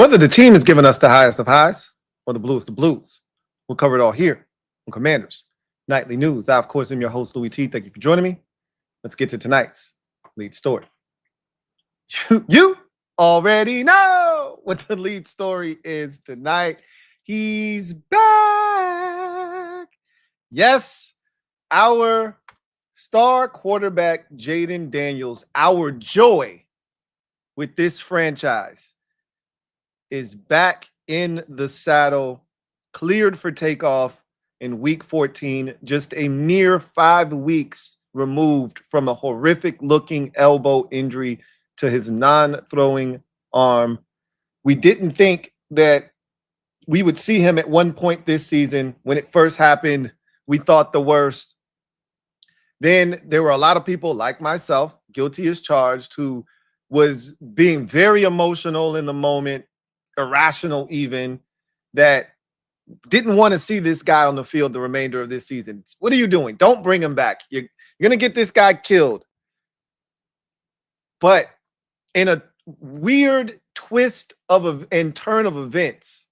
Whether the team is giving us the highest of highs or the bluest of blues, we'll cover it all here on Commanders Nightly News. I, of course, am your host, Louie T. Thank you for joining me. Let's get to tonight's lead story. You already know what the lead story is tonight. He's back. Yes, our star quarterback, Jayden Daniels, our joy with this franchise, is back in the saddle, cleared for takeoff in week 14, just a mere 5 weeks removed from a horrific looking elbow injury to his non-throwing arm. We didn't think that we would see him at one point this season. When it first happened, we thought the worst. Then there were a lot of people like myself, guilty as charged, who was being very emotional in the moment, irrational even, that didn't want to see this guy on the field the remainder of this season. What are you doing? Don't bring him back. You're going to get this guy killed. But in a weird twist and turn of events,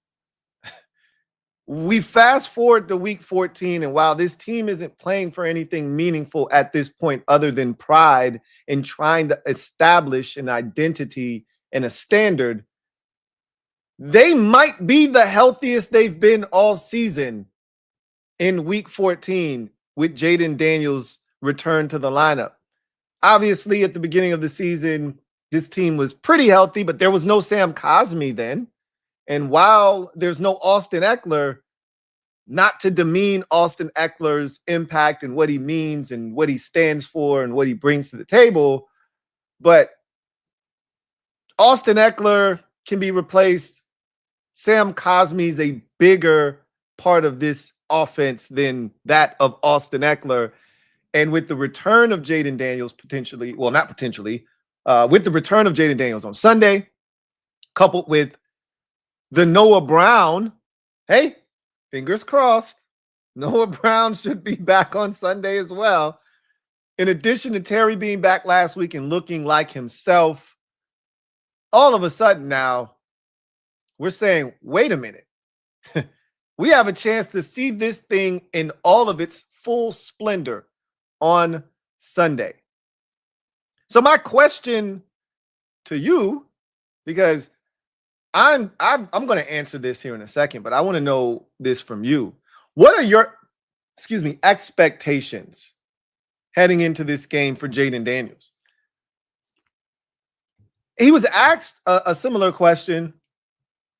we fast forward to week 14, and while this team isn't playing for anything meaningful at this point other than pride and trying to establish an identity and a standard, they might be the healthiest they've been all season in week 14 with Jayden Daniels' return to the lineup. Obviously, at the beginning of the season, this team was pretty healthy, but there was no Sam Cosmi then. And while there's no Austin Ekeler, not to demean Austin Eckler's impact and what he means and what he stands for and what he brings to the table, but Austin Ekeler can be replaced. Sam Cosmi is a bigger part of this offense than that of Austin Ekeler. And with the return of Jayden Daniels with the return of Jayden Daniels on Sunday, coupled with the Noah Brown, hey, fingers crossed, Noah Brown should be back on Sunday as well. In addition to Terry being back last week and looking like himself, all of a sudden now, we're saying, wait a minute. We have a chance to see this thing in all of its full splendor on Sunday. So my question to you, because I'm going to answer this here in a second, but I want to know this from you. What are your, expectations heading into this game for Jayden Daniels? He was asked a similar question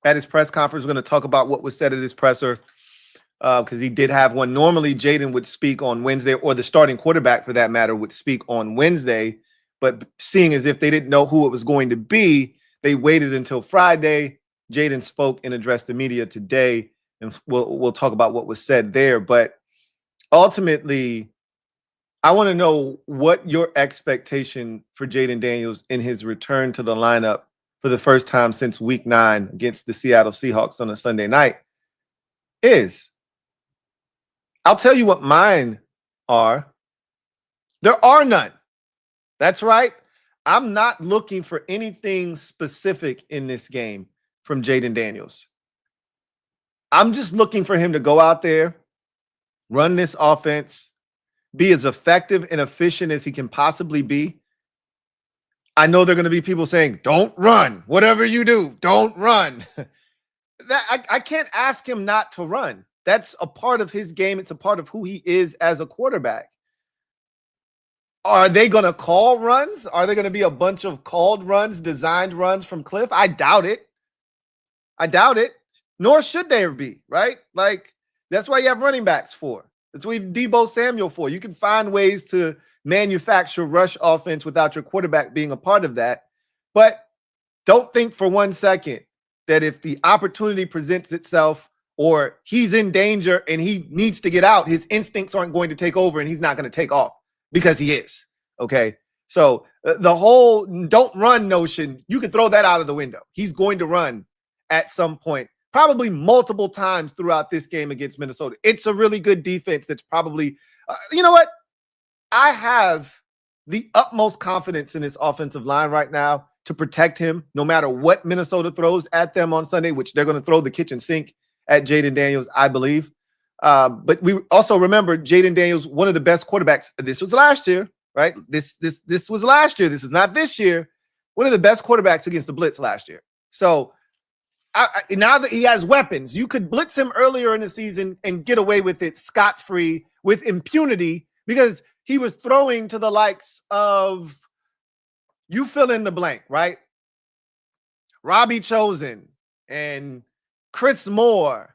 at his press conference. We're going to talk about what was said at his presser because he did have one. Normally, Jayden would speak on Wednesday, or the starting quarterback for that matter would speak on Wednesday. But seeing as if they didn't know who it was going to be, they waited until Friday. Jayden spoke and addressed the media today, and we'll talk about what was said there. But ultimately, I want to know what your expectation for Jayden Daniels in his return to the lineup for the first time since week 9 against the Seattle Seahawks on a Sunday night is. I'll tell you what mine are. There are none. That's right. I'm not looking for anything specific in this game from Jayden Daniels. I'm just looking for him to go out there, run this offense, be as effective and efficient as he can possibly be. I know there are going to be people saying, don't run. Whatever you do, don't run. I can't ask him not to run. That's a part of his game. It's a part of who he is as a quarterback. Are they going to call runs? Are there going to be a bunch of called runs, designed runs from Cliff? I doubt it. Nor should there be, right? Like, that's why you have running backs for. That's what you have Deebo Samuel for. You can find ways to manufacture rush offense without your quarterback being a part of that. But don't think for 1 second that if the opportunity presents itself or he's in danger and he needs to get out, his instincts aren't going to take over and he's not going to take off, because he is. Okay. So the whole don't run notion, you can throw that out of the window. He's going to run at some point, probably multiple times throughout this game against Minnesota. It's a really good defense that's probably, you know what? I have the utmost confidence in this offensive line right now to protect him no matter what Minnesota throws at them on Sunday, which they're going to throw the kitchen sink at Jayden Daniels, I believe. But we also remember Jayden Daniels, one of the best quarterbacks. This was last year, right? This was last year. This is not this year. One of the best quarterbacks against the blitz last year. So now that he has weapons, you could blitz him earlier in the season and get away with it scot-free with impunity because he was throwing to the likes of, you fill in the blank, right? Robbie Chosen and Chris Moore,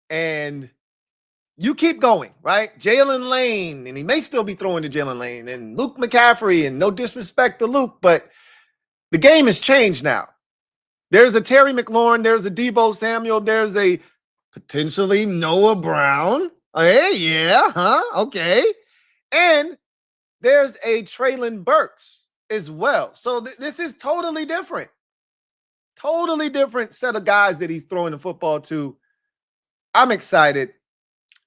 and you keep going, right? Jalen Lane, and he may still be throwing to Jalen Lane, and Luke McCaffrey, and no disrespect to Luke, but the game has changed now. There's a Terry McLaurin, there's a Deebo Samuel, there's a potentially Noah Brown. Hey, yeah, huh? Okay. And there's a Treylon Burks as well. So this is totally different. Totally different set of guys that he's throwing the football to. I'm excited,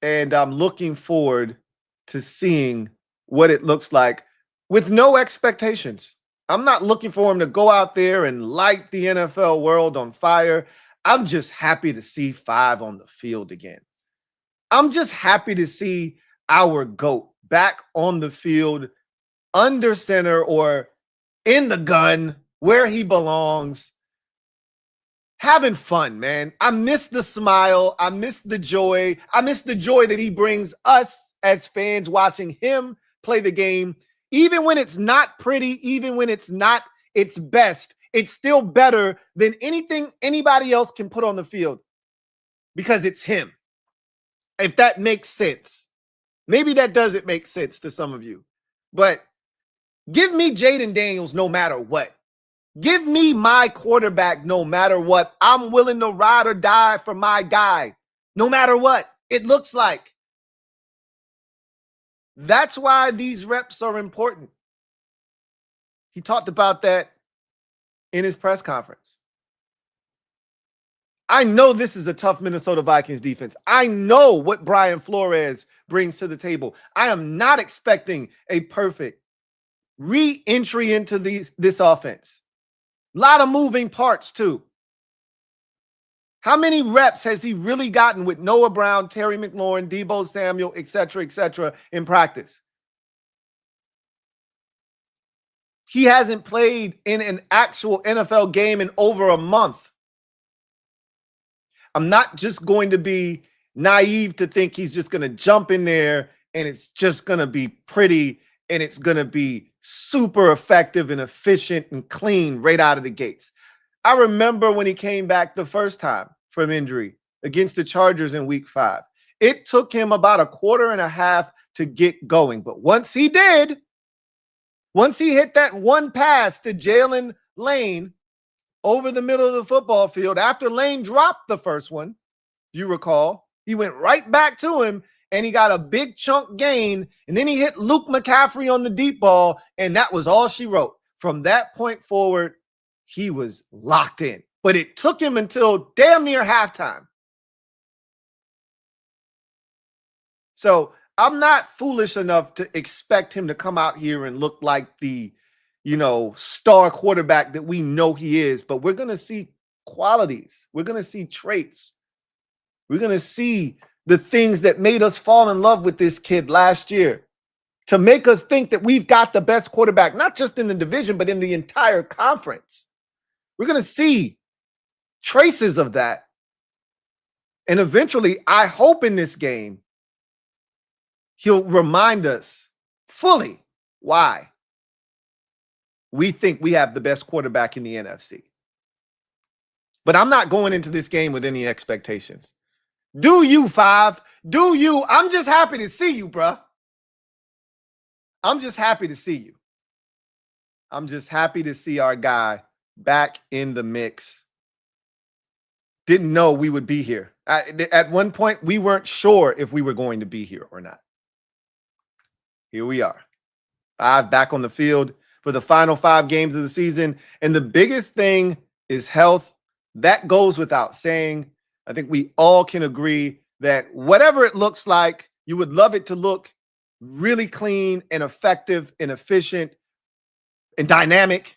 and I'm looking forward to seeing what it looks like with no expectations. I'm not looking for him to go out there and light the NFL world on fire. I'm just happy to see 5 on the field again. I'm just happy to see our GOAT back on the field, under center or in the gun, where he belongs, having fun, man. I miss the smile. I miss the joy. I miss the joy that he brings us as fans watching him play the game. Even when it's not pretty, even when it's not its best, it's still better than anything anybody else can put on the field because it's him. If that makes sense. Maybe that doesn't make sense to some of you. But give me Jayden Daniels no matter what. Give me my quarterback no matter what. I'm willing to ride or die for my guy no matter what it looks like. That's why these reps are important. He talked about that in his press conference. I know this is a tough Minnesota Vikings defense. I know what Brian Flores brings to the table. I am not expecting a perfect re-entry into this offense. A lot of moving parts too. How many reps has he really gotten with Noah Brown, Terry McLaurin, Deebo Samuel, et cetera, in practice? He hasn't played in an actual NFL game in over a month. I'm not just going to be naive to think he's just going to jump in there and it's just going to be pretty and it's going to be super effective and efficient and clean right out of the gates. I remember when he came back the first time from injury against the Chargers in week 5. It took him about a quarter and a half to get going. But once he did, once he hit that one pass to Jalen Lane over the middle of the football field, after Lane dropped the first one, if you recall, he went right back to him and he got a big chunk gain. And then he hit Luke McCaffrey on the deep ball. And that was all she wrote. From that point forward, he was locked in. But it took him until damn near halftime. So I'm not foolish enough to expect him to come out here and look like the, star quarterback that we know he is. But we're going to see qualities. We're going to see traits. We're going to see the things that made us fall in love with this kid last year to make us think that we've got the best quarterback, not just in the division, but in the entire conference. We're going to see traces of that. And eventually, I hope in this game, he'll remind us fully why we think we have the best quarterback in the NFC. But I'm not going into this game with any expectations. Do you, 5? Do you? I'm just happy to see you, bruh. I'm just happy to see you. I'm just happy to see our guy back in the mix. Didn't know we would be here. At one point, we weren't sure if we were going to be here or not. Here we are. 5 back on the field for the final 5 games of the season. And the biggest thing is health. That goes without saying. I think we all can agree that whatever it looks like, you would love it to look really clean and effective and efficient and dynamic.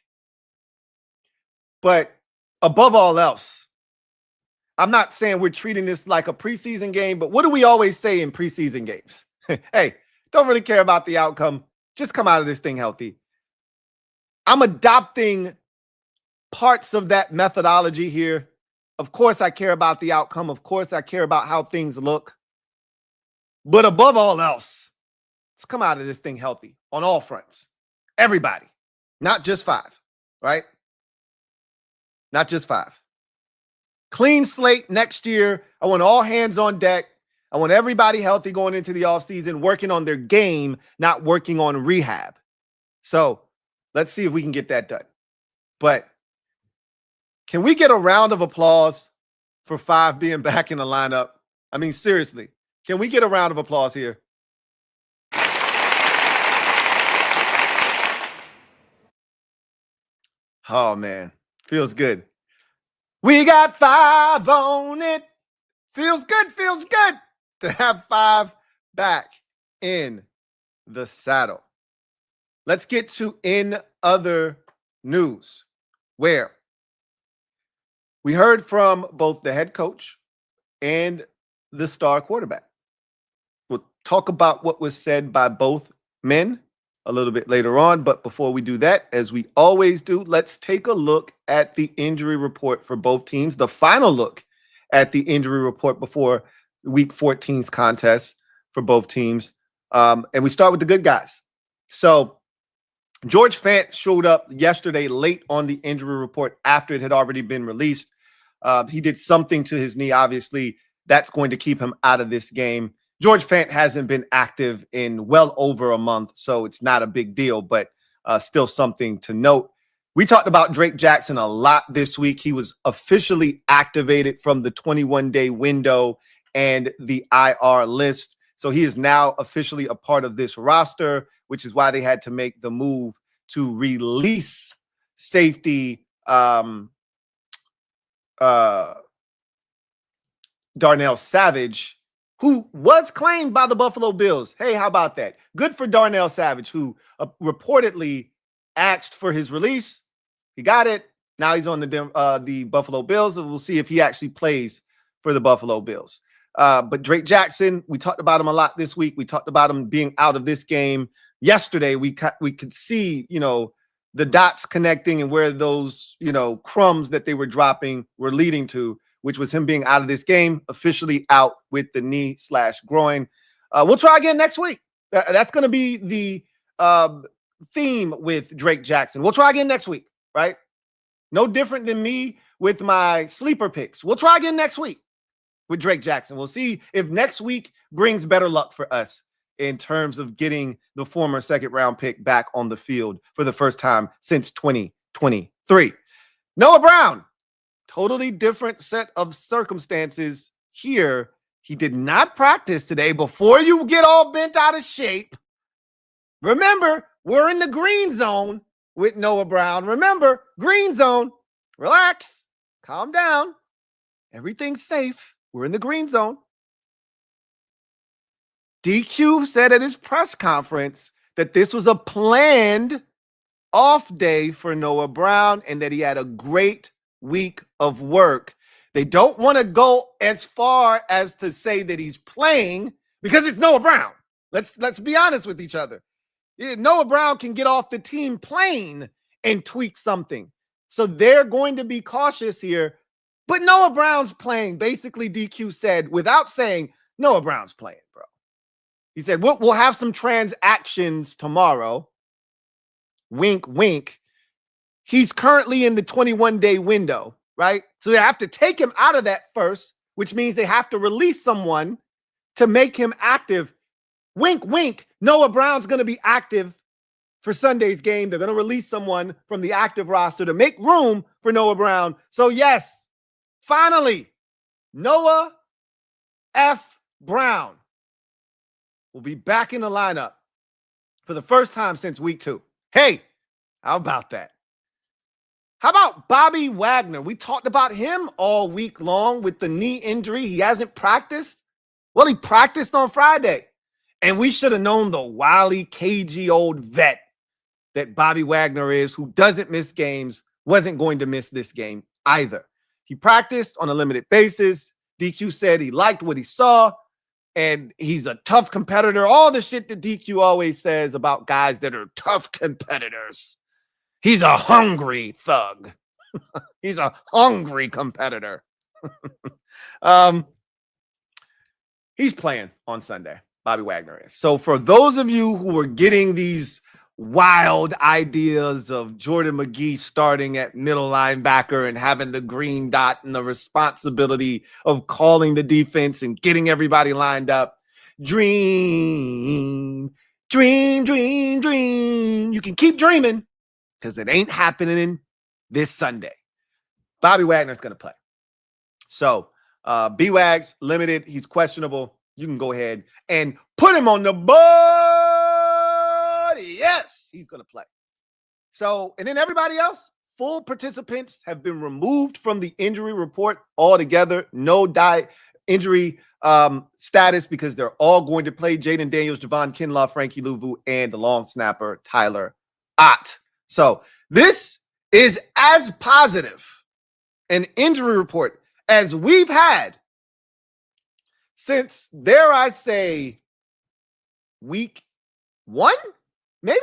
But above all else, I'm not saying we're treating this like a preseason game, but what do we always say in preseason games? Hey, don't really care about the outcome. Just come out of this thing healthy. I'm adopting parts of that methodology here. Of course, I care about the outcome. Of course, I care about how things look. But above all else, let's come out of this thing healthy on all fronts. Everybody, not just 5, right? Not just 5. Clean slate next year. I want all hands on deck. I want everybody healthy going into the offseason, working on their game, not working on rehab. So let's see if we can get that done. But can we get a round of applause for 5 being back in the lineup? I mean, seriously, can we get a round of applause here? Oh, man. Feels good. We got 5 on it. Feels good to have 5 back in the saddle. Let's get to in other news, where we heard from both the head coach and the star quarterback. We'll talk about what was said by both men a little bit later on. But before we do that, as we always do, let's take a look at the injury report for both teams, the final look at the injury report before Week 14's contest for both teams. And we start with the good guys. So George Fant showed up yesterday late on the injury report after it had already been released. He did something to his knee. Obviously, that's going to keep him out of this game. George Fant hasn't been active in well over a month, so it's not a big deal, but still something to note. We talked about Drake Jackson a lot this week. He was officially activated from the 21-day window and the IR list. So he is now officially a part of this roster, which is why they had to make the move to release safety Darnell Savage, who was claimed by the Buffalo Bills. Hey, how about that? Good for Darnell Savage, who reportedly asked for his release. He got it. Now he's on the Buffalo Bills, and we'll see if he actually plays for the Buffalo Bills. But Drake Jackson, we talked about him a lot this week. We talked about him being out of this game. Yesterday, we could see, the dots connecting and where those, crumbs that they were dropping were leading to, which was him being out of this game, officially out with the knee/groin. We'll try again next week. That's going to be the theme with Drake Jackson. We'll try again next week, right? No different than me with my sleeper picks. We'll try again next week with Drake Jackson. We'll see if next week brings better luck for us in terms of getting the former second-round pick back on the field for the first time since 2023. Noah Brown, totally different set of circumstances here. He did not practice today. Before you get all bent out of shape, remember, we're in the green zone with Noah Brown. Remember, green zone. Relax. Calm down. Everything's safe. We're in the green zone. DQ said at his press conference that this was a planned off day for Noah Brown and that he had a great week of work. They don't want to go as far as to say that he's playing because it's Noah Brown. Let's be honest with each other. Noah Brown can get off the team plane and tweak something. So they're going to be cautious here. But Noah Brown's playing. Basically, DQ said, without saying, Noah Brown's playing, bro. He said, we'll have some transactions tomorrow. Wink, wink. He's currently in the 21-day window, right? So they have to take him out of that first, which means they have to release someone to make him active. Wink, wink. Noah Brown's going to be active for Sunday's game. They're going to release someone from the active roster to make room for Noah Brown. So yes, finally, Noah F. Brown will be back in the lineup for the first time since week 2. Hey, how about that? How about Bobby Wagner? We talked about him all week long with the knee injury. He hasn't practiced. Well, he practiced on Friday. And we should have known the wily, cagey old vet that Bobby Wagner is, who doesn't miss games, wasn't going to miss this game either. He practiced on a limited basis. DQ said he liked what he saw, and he's a tough competitor. All the shit that DQ always says about guys that are tough competitors. He's a hungry thug. He's a hungry competitor. He's playing on Sunday. Bobby Wagner is. So for those of you who were getting these wild ideas of Jordan McGee starting at middle linebacker and having the green dot and the responsibility of calling the defense and getting everybody lined up, dream. You can keep dreaming because it ain't happening this Sunday. Bobby Wagner's going to play. So B-Wags, limited. He's questionable. You can go ahead and put him on the board. Yes, he's going to play. So, and then everybody else, full participants have been removed from the injury report altogether. No injury status because they're all going to play. Jayden Daniels, Javon Kinlaw, Frankie Louvu, and the long snapper, Tyler Ott. So this is as positive an injury report as we've had since, dare I say, week 1, maybe?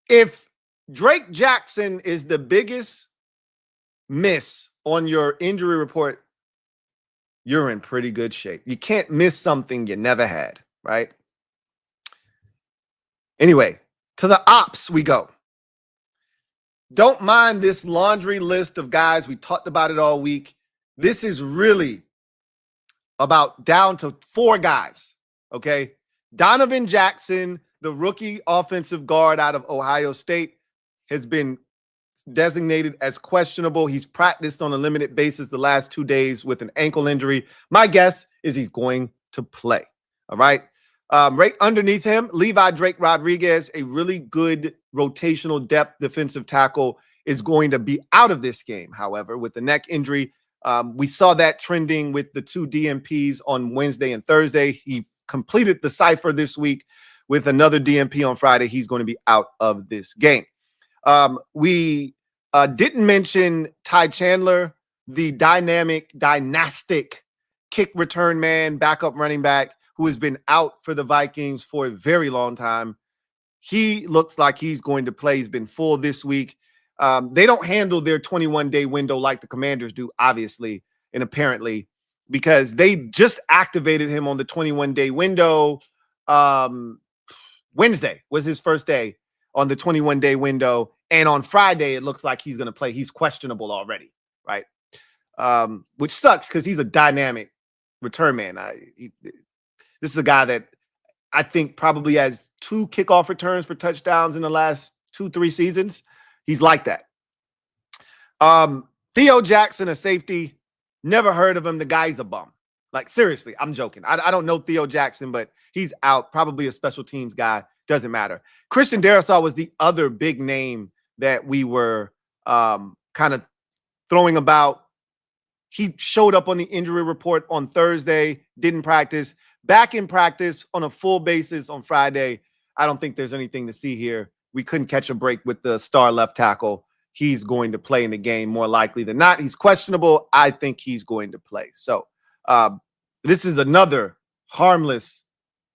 If Drake Jackson is the biggest miss on your injury report, you're in pretty good shape. You can't miss something you never had, right? Anyway, to the ops we go. Don't mind this laundry list of guys. We talked about it all week. This is really about down to 4 guys, okay? Donovan Jackson, the rookie offensive guard out of Ohio State, has been designated as questionable. He's practiced on a limited basis the last 2 days with an ankle injury. My guess is he's going to play, all right? Right underneath him, Levi Drake Rodriguez, a really good rotational depth defensive tackle, is going to be out of this game, however, with the neck injury. We saw that trending with the 2 DMPs on Wednesday and Thursday. He completed the cipher this week with another DMP on Friday. He's going to be out of this game. We didn't mention Ty Chandler, the dynastic kick return man, backup running back, who has been out for the Vikings for a very long time. He looks like he's going to play. He's been full this week. They don't handle their 21-day window like the Commanders do, obviously, and apparently, because they just activated him on the 21-day window. Wednesday was his first day on the 21-day window, and on Friday, it looks like he's going to play. He's questionable already, right? Which sucks because he's a dynamic return man. This is a guy that I think probably has 2 kickoff returns for touchdowns in the last 2-3 seasons. He's like that. Theo Jackson, a safety. Never heard of him. The guy's a bum. Like, seriously, I'm joking. I don't know Theo Jackson, but he's out. Probably a special teams guy. Doesn't matter. Christian Darrisaw was the other big name that we were kind of throwing about. He showed up on the injury report on Thursday, didn't practice. Back in practice on a full basis on Friday. I don't think there's anything to see here. We couldn't catch a break with the star left tackle. He's going to play in the game more likely than not. He's questionable. I think he's going to play. So this is another harmless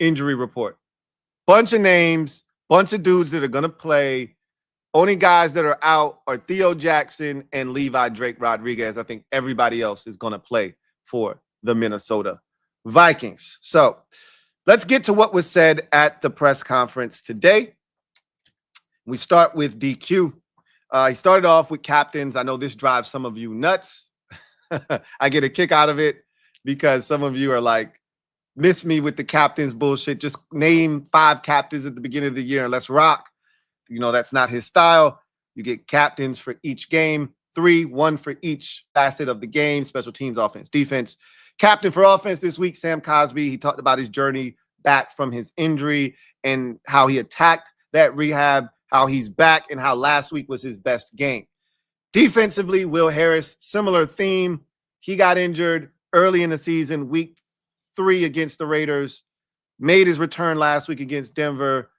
injury report. Bunch of names, bunch of dudes that are going to play. Only guys that are out are Theo Jackson and Levi Drake Rodriguez. I think everybody else is going to play for the Minnesota Vikings. So let's get to what was said at the press conference today. We start with DQ. He started off with captains. I know this drives some of you nuts. I get a kick out of it because some of you are like, miss me with the captains bullshit. Just name 5 captains at the beginning of the year and let's rock. You know, that's not his style. You get captains for each game, 3, 1 for each facet of the game, special teams, offense, defense. Captain for offense this week, Sam Cosby. He talked about his journey back from his injury and how he attacked that rehab, how he's back, and how last week was his best game. Defensively, Will Harris, similar theme. He got injured early in the season, week 3 against the Raiders, made his return last week against Denver,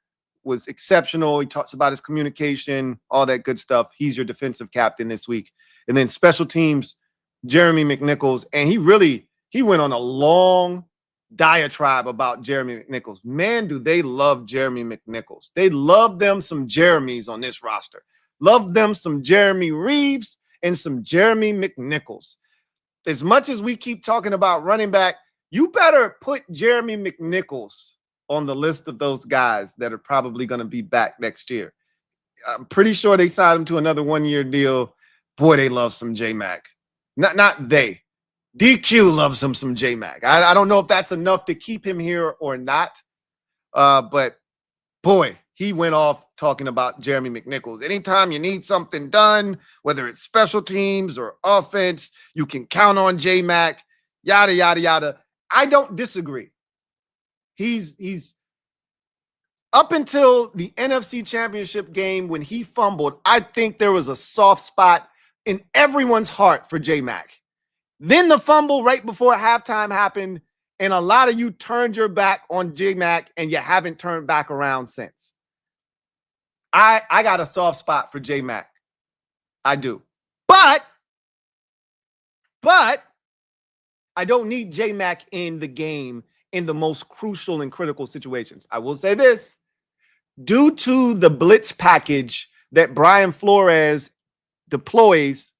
was exceptional. He talks about his communication, all that good stuff. He's your defensive captain this week. And then special teams, Jeremy McNichols. And he went on a long diatribe about Jeremy McNichols. Man, do they love Jeremy McNichols. They love them some Jeremys on this roster. Love them some Jeremy Reeves and some Jeremy McNichols. As much as we keep talking about running back, you better put Jeremy McNichols on the list of those guys that are probably going to be back next year. I'm pretty sure they signed him to another one-year deal. Boy, they love some J-Mac. Not they. DQ loves him some J-Mac. I don't know if that's enough to keep him here or not. But, boy, he went off talking about Jeremy McNichols. Anytime you need something done, whether it's special teams or offense, you can count on J-Mac, yada, yada, yada. I don't disagree. He's up until the NFC Championship game when he fumbled, I think there was a soft spot in everyone's heart for J-Mac. Then the fumble right before halftime happened, and a lot of you turned your back on J-Mac, and you haven't turned back around since. I got a soft spot for J-Mac. I do. But I don't need J-Mac in the game in the most crucial and critical situations. I will say this. Due to the blitz package that Brian Flores deploys,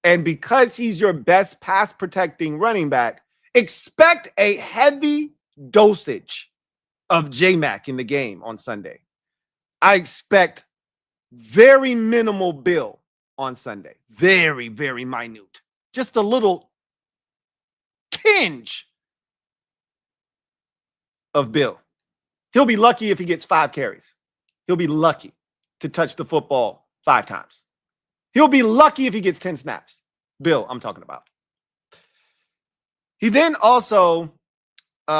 and because he's your best pass protecting running back, expect a heavy dosage of J-Mac in the game on Sunday. I expect very minimal Bill on Sunday. Very, very minute. Just a little tinge of Bill. He'll be lucky if he gets 5 carries. He'll be lucky to touch the football 5 times. He'll be lucky if he gets 10 snaps. Bill, I'm talking about. He then also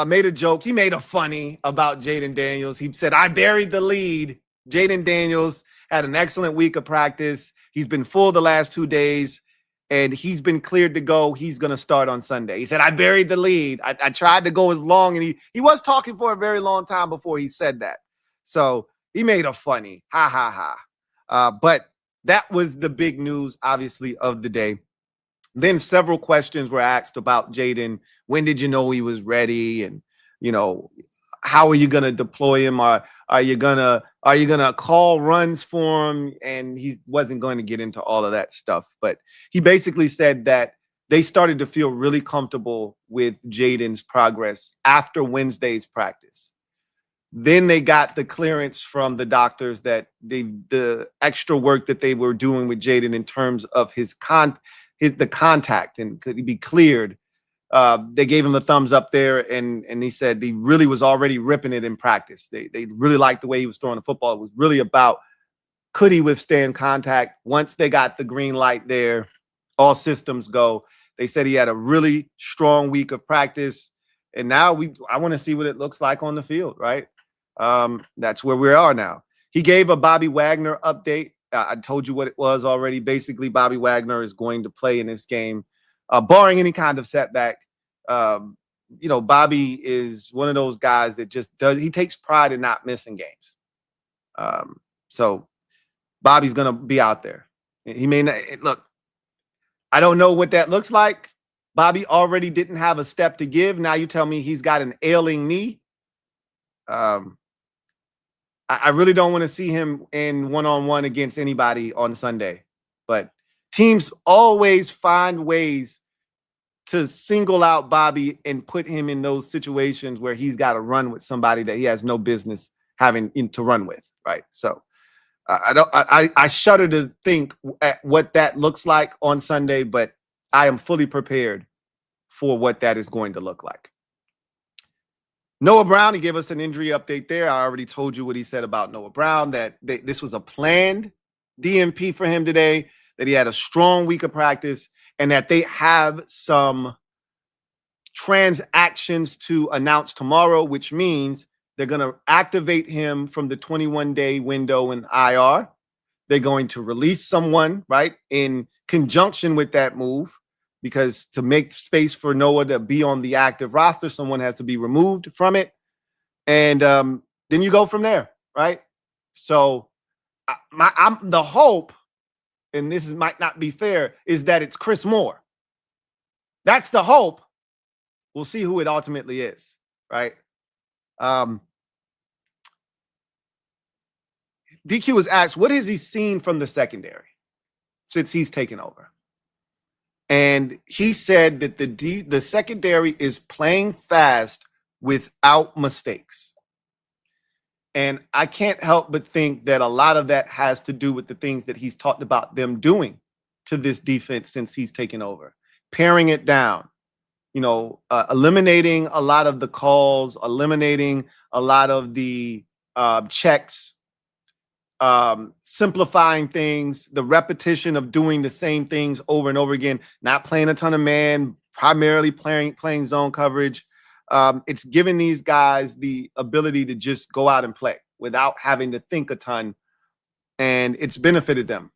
made a joke. He made a funny about Jayden Daniels. He said, I buried the lead. Jayden Daniels had an excellent week of practice. He's been full the last 2 days, and he's been cleared to go. He's going to start on Sunday. He said, I buried the lead. I tried to go as long, and he was talking for a very long time before he said that. So he made a funny, ha, ha, ha. But that was the big news, obviously, of the day. Then several questions were asked about Jayden. When did you know he was ready? And, how are you going to deploy him? Are you gonna call runs for him? And he wasn't going to get into all of that stuff. But he basically said that they started to feel really comfortable with Jayden's progress after Wednesday's practice. Then they got the clearance from the doctors that the extra work that they were doing with Jayden in terms of the contact and could he be cleared. They gave him the thumbs up there, and he said he really was already ripping it in practice. They really liked the way he was throwing the football. It was really about could he withstand contact. Once they got the green light there, all systems go. They said he had a really strong week of practice, and now I want to see what it looks like on the field, right? That's where we are now. He gave a Bobby Wagner update. I told you what it was already. Basically, Bobby Wagner is going to play in this game, barring any kind of setback. Bobby is one of those guys that he takes pride in not missing games. So Bobby's going to be out there. He may not look. I don't know what that looks like. Bobby already didn't have a step to give. Now you tell me he's got an ailing knee. I really don't want to see him in one-on-one against anybody on Sunday. But teams always find ways to single out Bobby and put him in those situations where he's got to run with somebody that he has no business having to run with, right? So I shudder to think at what that looks like on Sunday, but I am fully prepared for what that is going to look like. Noah Brown, he gave us an injury update there. I already told you what he said about Noah Brown, that this was a planned DNP for him today, that he had a strong week of practice, and that they have some transactions to announce tomorrow, which means they're going to activate him from the 21-day window in IR. They're going to release someone, right, in conjunction with that move, because to make space for Noah to be on the active roster, someone has to be removed from it. And then you go from there, right? So I'm the hope, and this might not be fair, is that it's Chris Moore. That's the hope. We'll see who it ultimately is, right? DQ was asked, what has he seen from the secondary since he's taken over? And he said that the secondary is playing fast without mistakes. And I can't help but think that a lot of that has to do with the things that he's talked about them doing to this defense since he's taken over, paring it down, eliminating a lot of the calls, eliminating a lot of the checks, simplifying things, the repetition of doing the same things over and over again, not playing a ton of man, primarily playing zone coverage. It's giving these guys the ability to just go out and play without having to think a ton, and it's benefited them.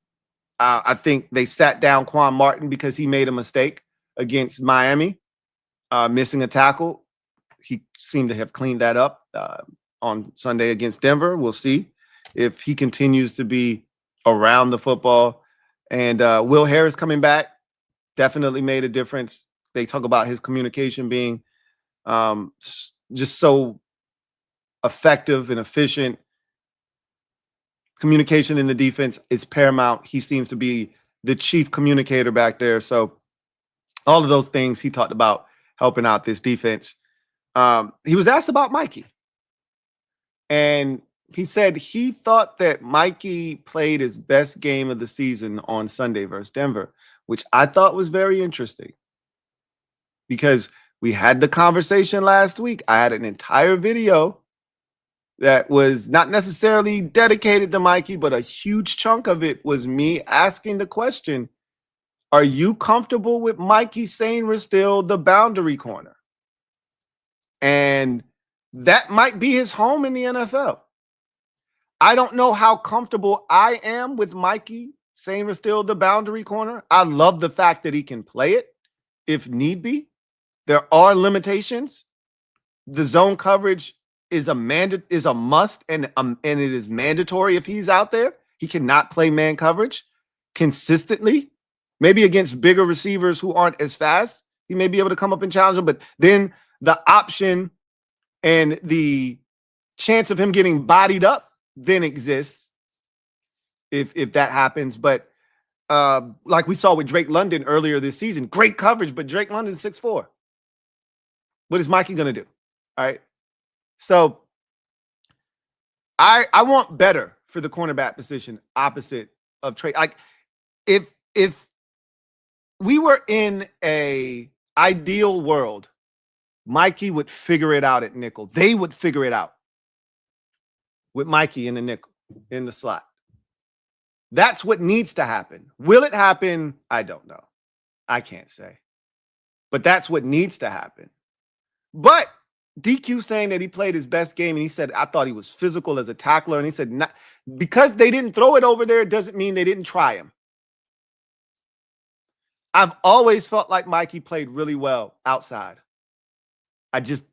I think they sat down Quan Martin because he made a mistake against Miami, missing a tackle. He seemed to have cleaned that up on Sunday against Denver. We'll see if he continues to be around the football. And Will Harris coming back definitely made a difference. They talk about his communication being just so effective and efficient. Communication in the defense is paramount. He seems to be the chief communicator back there. So all of those things he talked about helping out this defense. He was asked about Mikey. And he said he thought that Mikey played his best game of the season on Sunday versus Denver, which I thought was very interesting. Because we had the conversation last week. I had an entire video that was not necessarily dedicated to Mikey, but a huge chunk of it was me asking the question, are you comfortable with Mikey Sainristil the boundary corner? And that might be his home in the NFL. I don't know how comfortable I am with Mikey Sainristil the boundary corner. I love the fact that he can play it if need be. There are limitations. The zone coverage is a must, and it is mandatory if he's out there. He cannot play man coverage consistently. Maybe against bigger receivers who aren't as fast, he may be able to come up and challenge him. But then the option and the chance of him getting bodied up then exists if that happens. But like we saw with Drake London earlier this season, great coverage, but Drake London's 6'4". What is Mikey going to do? All right. So I want better for the cornerback position opposite of Trey. Like if we were in a ideal world, Mikey would figure it out at nickel. They would figure it out with Mikey in the nickel, in the slot. That's what needs to happen. Will it happen? I don't know. I can't say. But that's what needs to happen. But DQ saying that he played his best game, and he said, I thought he was physical as a tackler. And he said, not because they didn't throw it over there, doesn't mean they didn't try him. I've always felt like Mikey played really well outside. I just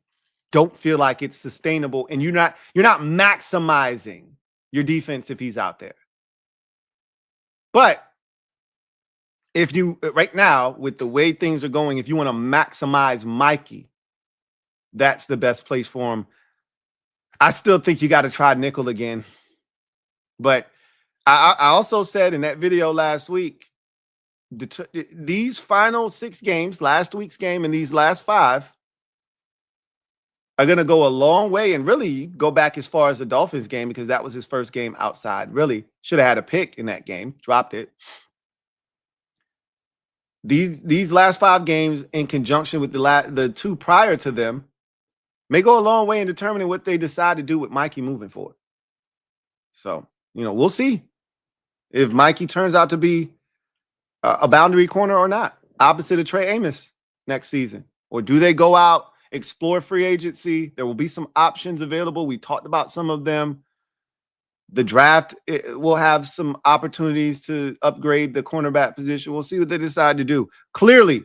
don't feel like it's sustainable, and you're not maximizing your defense if he's out there. But if you right now, with the way things are going, if you want to maximize Mikey, that's the best place for him. I still think you got to try nickel again. But I also said in that video last week, these final 6 games, last week's game and these last 5, are going to go a long way, and really go back as far as the Dolphins game, because that was his first game outside. Really should have had a pick in that game, dropped it. These last 5 games, in conjunction with the 2 prior to them, may go a long way in determining what they decide to do with Mikey moving forward. So, we'll see if Mikey turns out to be a boundary corner or not, opposite of Trey Amos next season. Or do they go out, explore free agency? There will be some options available. We talked about some of them. The draft will have some opportunities to upgrade the cornerback position. We'll see what they decide to do. Clearly,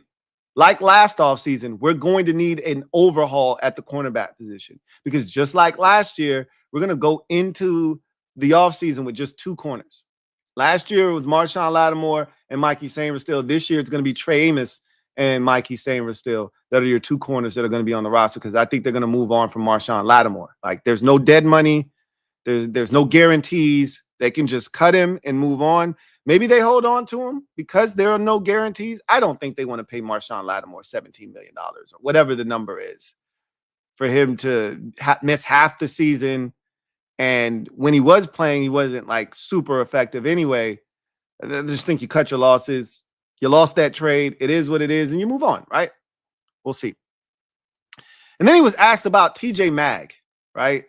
like last offseason, we're going to need an overhaul at the cornerback position, because just like last year, we're going to go into the offseason with just 2 corners. Last year it was Marshawn Lattimore and Mikey Sainristil. This year it's going to be Trey Amos and Mikey Sainristil that are your 2 corners that are going to be on the roster, because I think they're going to move on from Marshawn Lattimore. Like, there's no dead money. There's no guarantees. They can just cut him and move on. Maybe they hold on to him because there are no guarantees. I don't think they want to pay Marshawn Lattimore $17 million or whatever the number is for him to miss half the season. And when he was playing, he wasn't like super effective anyway. I just think you cut your losses. You lost that trade. It is what it is, and you move on, right? We'll see. And then he was asked about TJ Mag, right?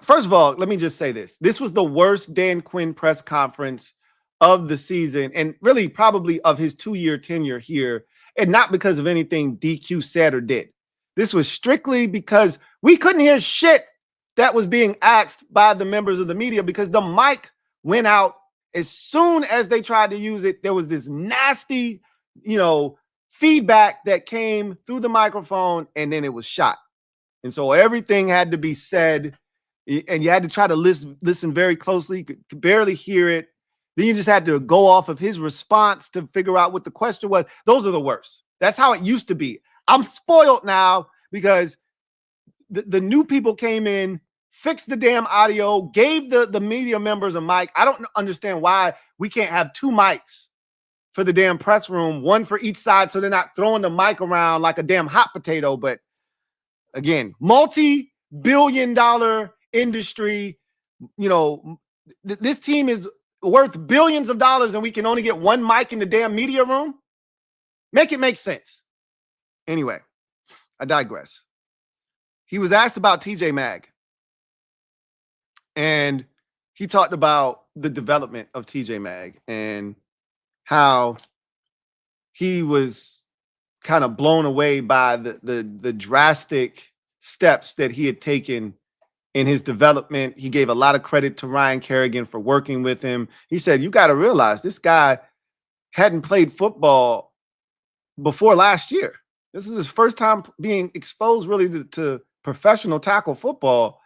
First of all, let me just say this. This was the worst Dan Quinn press conference of the season, and really probably of his 2-year tenure here, and not because of anything DQ said or did. This was strictly because we couldn't hear shit that was being asked by the members of the media, because the mic went out as soon as they tried to use it. There was this nasty, feedback that came through the microphone, and then it was shot. And so everything had to be said, and you had to try to listen very closely. You could barely hear it. Then you just had to go off of his response to figure out what the question was. Those are the worst. That's how it used to be. I'm spoiled now because the new people came in, fixed the damn audio, gave the media members a mic. I don't understand why we can't have 2 mics for the damn press room, 1 for each side, so they're not throwing the mic around like a damn hot potato. But again, multi-billion-dollar industry. This team is worth billions of dollars, and we can only get 1 mic in the damn media room. Make it make sense. Anyway, I digress. He was asked about TJ Mag, and he talked about the development of TJ Mag and how he was kind of blown away by the drastic steps that he had taken in his development. He gave a lot of credit to Ryan Kerrigan for working with him. He said, you got to realize this guy hadn't played football before last year. This is his first time being exposed really to professional tackle football.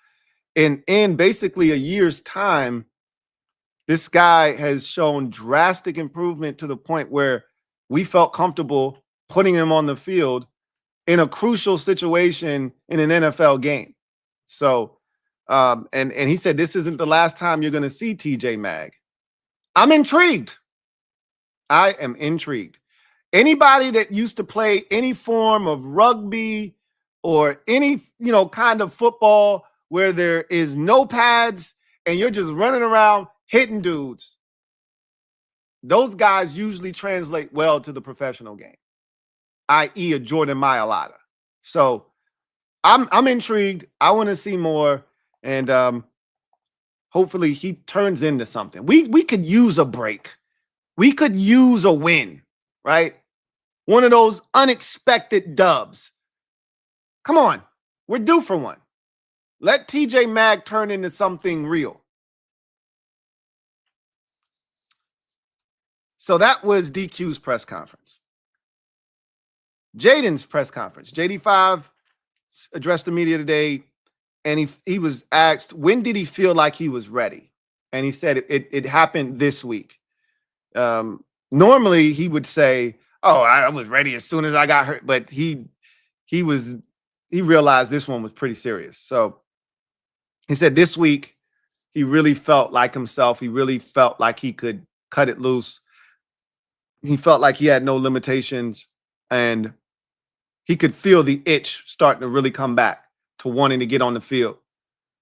And in basically a year's time, this guy has shown drastic improvement to the point where we felt comfortable putting him on the field in a crucial situation in an NFL game. So, and he said, this isn't the last time you're going to see TJ Mag. I'm intrigued. I am intrigued. Anybody that used to play any form of rugby or any, kind of football where there is no pads and you're just running around hitting dudes, those guys usually translate well to the professional game, i.e. a Jordan Mailata. So I'm intrigued. I want to see more, and hopefully he turns into something. We could use a break. We could use a win, right? One of those unexpected dubs. Come on. We're due for one. Let TJ Mag turn into something real. So that was DQ's press conference. Jayden's press conference. JD5 addressed the media today, and he was asked, when did he feel like he was ready? And he said it happened this week. Normally he would say, oh, I was ready as soon as I got hurt, but he realized this one was pretty serious. So he said this week he really felt like himself. He really felt like he could cut it loose. He felt like he had no limitations, and he could feel the itch starting to really come back to wanting to get on the field.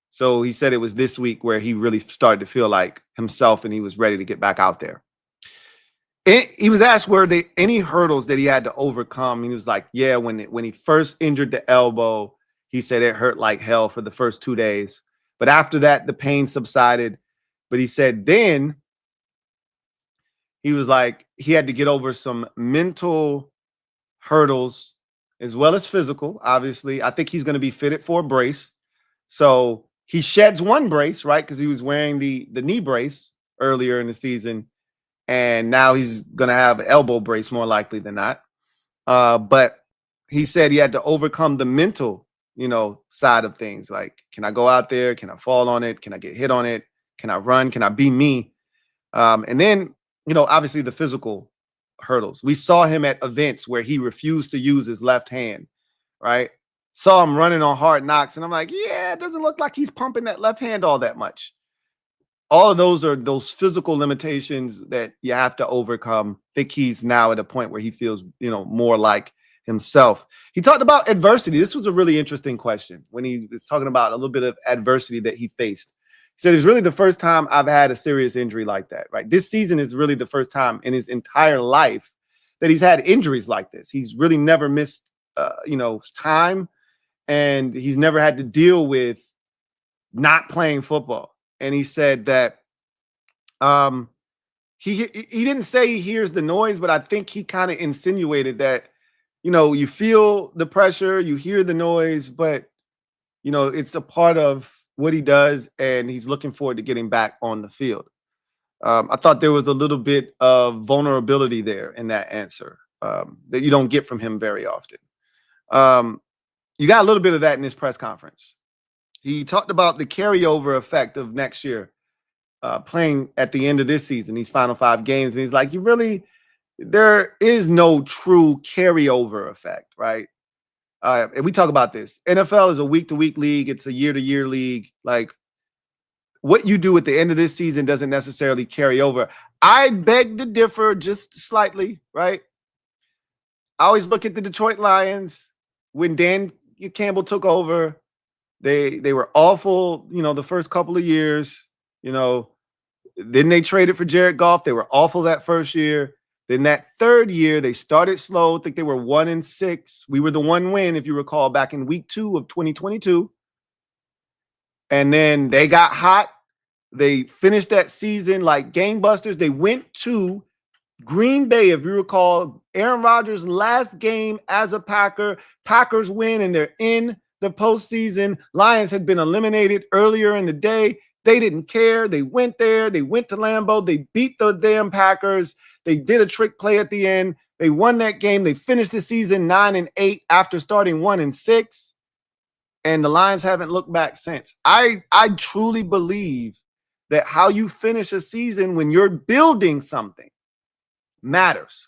So he said it was this week where he really started to feel like himself and he was ready to get back out there. He was asked, were there any hurdles that he had to overcome? He was like, yeah, when he first injured the elbow, he said it hurt like hell for the first 2 days. But after that, the pain subsided. But he said then he was like, he had to get over some mental hurdles as well as physical, obviously. I think he's going to be fitted for a brace. So he sheds one brace, right? Because he was wearing the knee brace earlier in the season. And now he's going to have an elbow brace more likely than not. But he said he had to overcome the mental, side of things. Like, can I go out there? Can I fall on it? Can I get hit on it? Can I run? Can I be me? And then, obviously the physical hurdles. We saw him at events where he refused to use his left hand, right? Saw him running on Hard Knocks, and I'm like, yeah, it doesn't look like he's pumping that left hand all that much. All of those are those physical limitations that you have to overcome. I think he's now at a point where he feels, more like himself. He talked about adversity. This was a really interesting question when he was talking about a little bit of adversity that he faced. He said, it's really the first time I've had a serious injury like that, right? This season is really the first time in his entire life that he's had injuries like this. He's really never missed, time, and he's never had to deal with not playing football. And he said that he didn't say he hears the noise, but I think he kind of insinuated that, you feel the pressure, you hear the noise, but, it's a part of what he does, and he's looking forward to getting back on the field. I thought there was a little bit of vulnerability there in that answer that you don't get from him very often. You got a little bit of that in his press conference. He talked about the carryover effect of next year, playing at the end of this season, these final 5 games. And he's like, there is no true carryover effect, right? And we talk about this. NFL is a week-to-week league. It's a year-to-year league. Like, what you do at the end of this season doesn't necessarily carry over. I beg to differ just slightly, right? I always look at the Detroit Lions. When Dan Campbell took over, they were awful, the first couple of years. Then they traded for Jared Goff. They were awful that first year. Then that third year, they started slow. I think they were 1-6. We were the 1 win, if you recall, back in week 2 of 2022. And then they got hot. They finished that season like gangbusters. They went to Green Bay, if you recall, Aaron Rodgers' last game as a Packer. Packers win, and they're in the postseason. Lions had been eliminated earlier in the day. They didn't care. They went there. They went to Lambeau. They beat the damn Packers. They did a trick play at the end. They won that game. They finished the season 9-8 after starting 1-6. And the Lions haven't looked back since. I truly believe that how you finish a season when you're building something matters.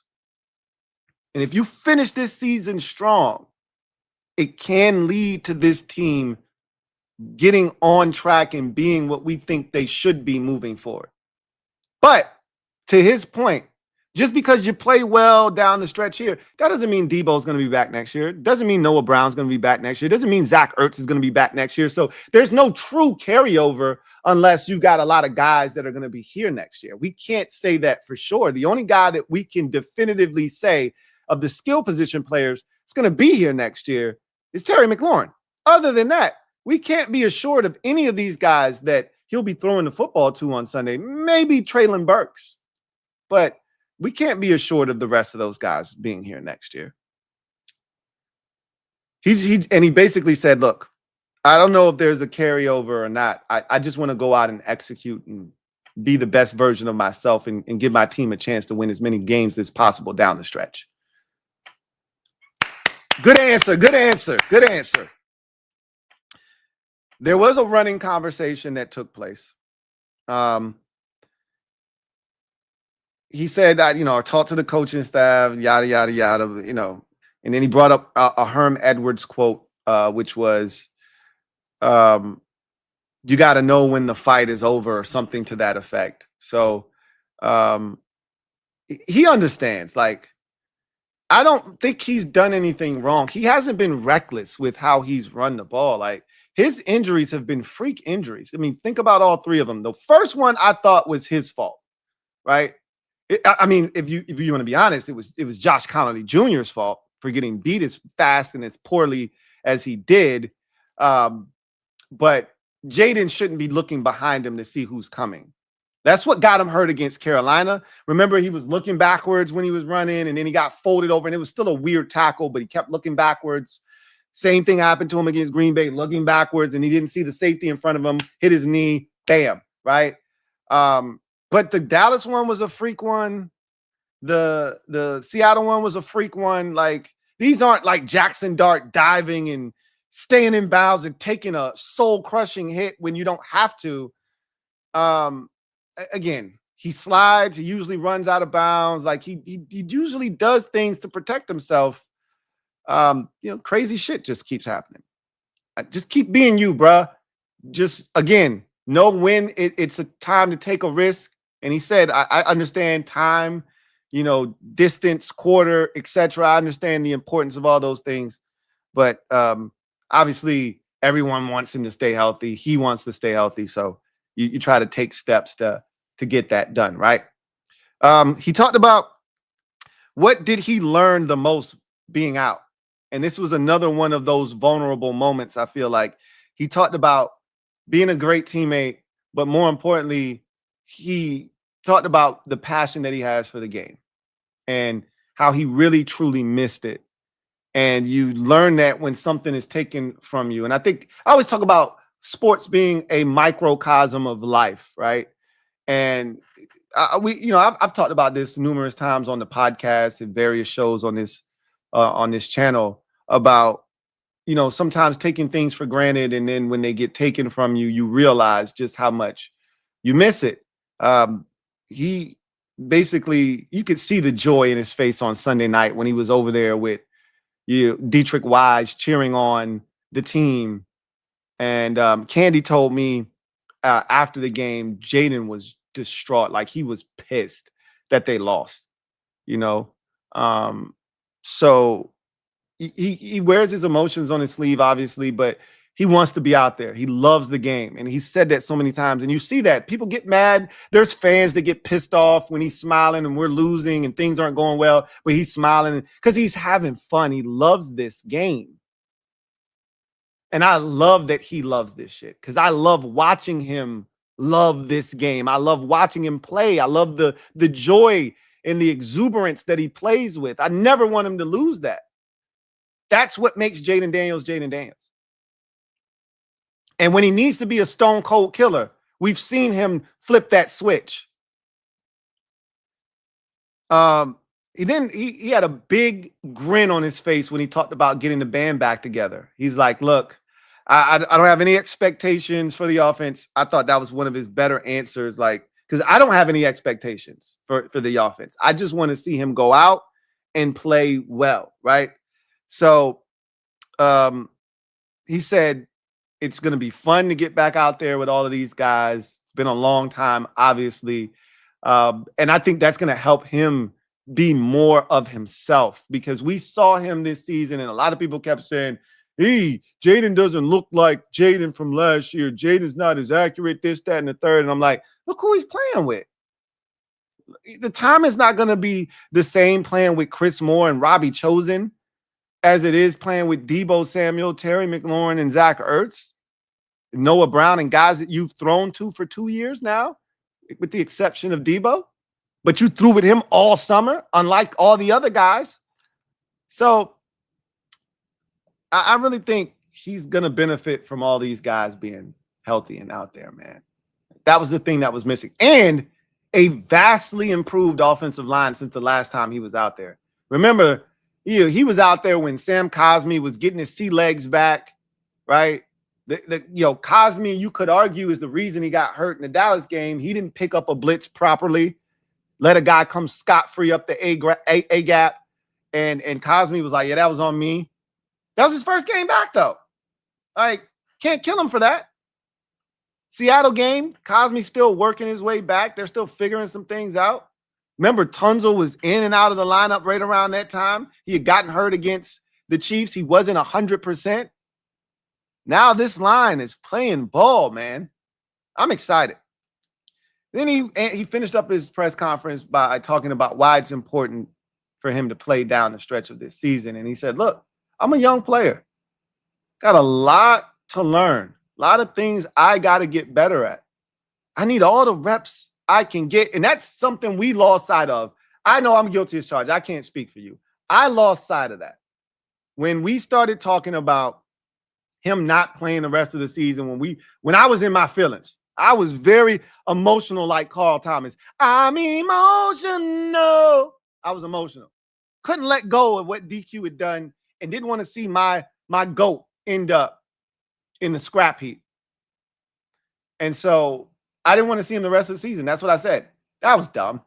And if you finish this season strong, it can lead to this team getting on track and being what we think they should be moving forward. But to his point, just because you play well down the stretch here, that doesn't mean Debo's going to be back next year. It doesn't mean Noah Brown's going to be back next year. It doesn't mean Zach Ertz is going to be back next year. So there's no true carryover unless you've got a lot of guys that are going to be here next year. We can't say that for sure. The only guy that we can definitively say of the skill position players is going to be here next year is Terry McLaurin. Other than that, we can't be assured of any of these guys that he'll be throwing the football to on Sunday. Maybe Treylon Burks, but we can't be assured of the rest of those guys being here next year. He basically said, look, I don't know if there's a carryover or not. I just want to go out and execute and be the best version of myself and give my team a chance to win as many games as possible down the stretch. Good answer. Good answer. Good answer. There was a running conversation that took place. He said that, I talked to the coaching staff, yada, yada, yada, and then he brought up a Herm Edwards quote, which was, you got to know when the fight is over or something to that effect. So he understands. Like, I don't think he's done anything wrong. He hasn't been reckless with how he's run the ball. Like, his injuries have been freak injuries. I mean, think about all 3 of them. The first one I thought was his fault, right? If you want to be honest, it was Josh Connolly Jr.'s fault for getting beat as fast and as poorly as he did. But Jayden shouldn't be looking behind him to see who's coming. That's what got him hurt against Carolina. Remember, he was looking backwards when he was running, and then he got folded over, and it was still a weird tackle, but he kept looking backwards. Same thing happened to him against Green Bay, looking backwards, and he didn't see the safety in front of him, hit his knee, bam, right? But the Dallas one was a freak one. The Seattle one was a freak one. Like, these aren't like Jackson Dart diving and staying in bounds and taking a soul-crushing hit when you don't have to. Again, he slides. He usually runs out of bounds. Like he usually does things to protect himself. Crazy shit just keeps happening. Just keep being you, bruh. Just again, know when it's a time to take a risk. And he said, I understand time, distance, quarter, etc. I understand the importance of all those things. But obviously, everyone wants him to stay healthy. He wants to stay healthy. So you try to take steps to get that done, right? He talked about what did he learn the most being out. And this was another one of those vulnerable moments, I feel like. He talked about being a great teammate, but more importantly, he talked about the passion that he has for the game and how he really, truly missed it. And you learn that when something is taken from you. And I think I always talk about sports being a microcosm of life, right? And I've talked about this numerous times on the podcast and various shows on this channel about, sometimes taking things for granted. And then when they get taken from you, you realize just how much you miss it. He basically, you could see the joy in his face on Sunday night when he was over there with Dietrich Wise cheering on the team. And Candy told me after the game, Jayden was distraught. Like he was pissed that they lost, so he wears his emotions on his sleeve, obviously, but he wants to be out there. He loves the game. And he said that so many times. And you see that people get mad. There's fans that get pissed off when he's smiling and we're losing and things aren't going well, but he's smiling because he's having fun. He loves this game. And I love that he loves this shit because I love watching him love this game. I love watching him play. I love the joy and the exuberance that he plays with. I never want him to lose that. That's what makes Jayden Daniels Jayden Daniels. And when he needs to be a stone cold killer, we've seen him flip that switch. He had a big grin on his face when he talked about getting the band back together. He's like, look, I don't have any expectations for the offense. I thought that was one of his better answers, because I don't have any expectations for the offense. I just want to see him go out and play well, right? So he said it's going to be fun to get back out there with all of these guys. It's been a long time, obviously. And I think that's going to help him be more of himself, because we saw him this season and a lot of people kept saying, hey, Jayden doesn't look like Jayden from last year. Jayden's not as accurate, this, that, and the third. And I'm like, look who he's playing with. The time is not going to be the same playing with Chris Moore and Robbie Chosen as it is playing with Deebo Samuel, Terry McLaurin, and Zach Ertz, Noah Brown, and guys that you've thrown to for 2 years now, with the exception of Deebo. But you threw with him all summer, unlike all the other guys. So I really think he's going to benefit from all these guys being healthy and out there, man. That was the thing that was missing. And a vastly improved offensive line since the last time he was out there. Remember, he was out there when Sam Cosmi was getting his sea legs back, right? Cosmi, you could argue, is the reason he got hurt in the Dallas game. He didn't pick up a blitz properly, let a guy come scot-free up the A gap, and Cosmi was like, yeah, that was on me. That was his first game back, though. Like, can't kill him for that. Seattle game, Cosmi's still working his way back. They're still figuring some things out. Remember, Tunzel was in and out of the lineup right around that time. He had gotten hurt against the Chiefs. He wasn't 100%. Now this line is playing ball, man. I'm excited. Then he finished up his press conference by talking about why it's important for him to play down the stretch of this season. And he said, look, I'm a young player. Got a lot to learn. A lot of things I got to get better at. I need all the reps I can get. And that's something we lost sight of. I know I'm guilty as charged. I can't speak for you. I lost sight of that. When we started talking about him not playing the rest of the season, when I was in my feelings, I was very emotional like Carl Thomas. I'm emotional. I was emotional. Couldn't let go of what DQ had done and didn't want to see my GOAT end up in the scrap heap. And so I didn't want to see him the rest of the season. That's what I said. That was dumb.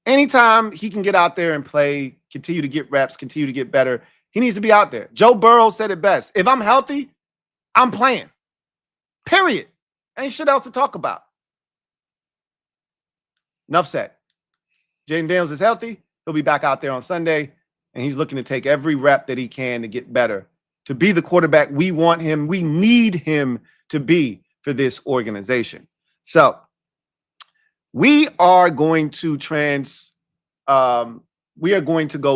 Anytime he can get out there and play, continue to get reps, continue to get better, he needs to be out there. Joe Burrow said it best. If I'm healthy, I'm playing. Period. Ain't shit else to talk about. Enough said. Jayden Daniels is healthy. He'll be back out there on Sunday, and he's looking to take every rep that he can to get better, to be the quarterback we want him, we need him to be for this organization. So we are going to go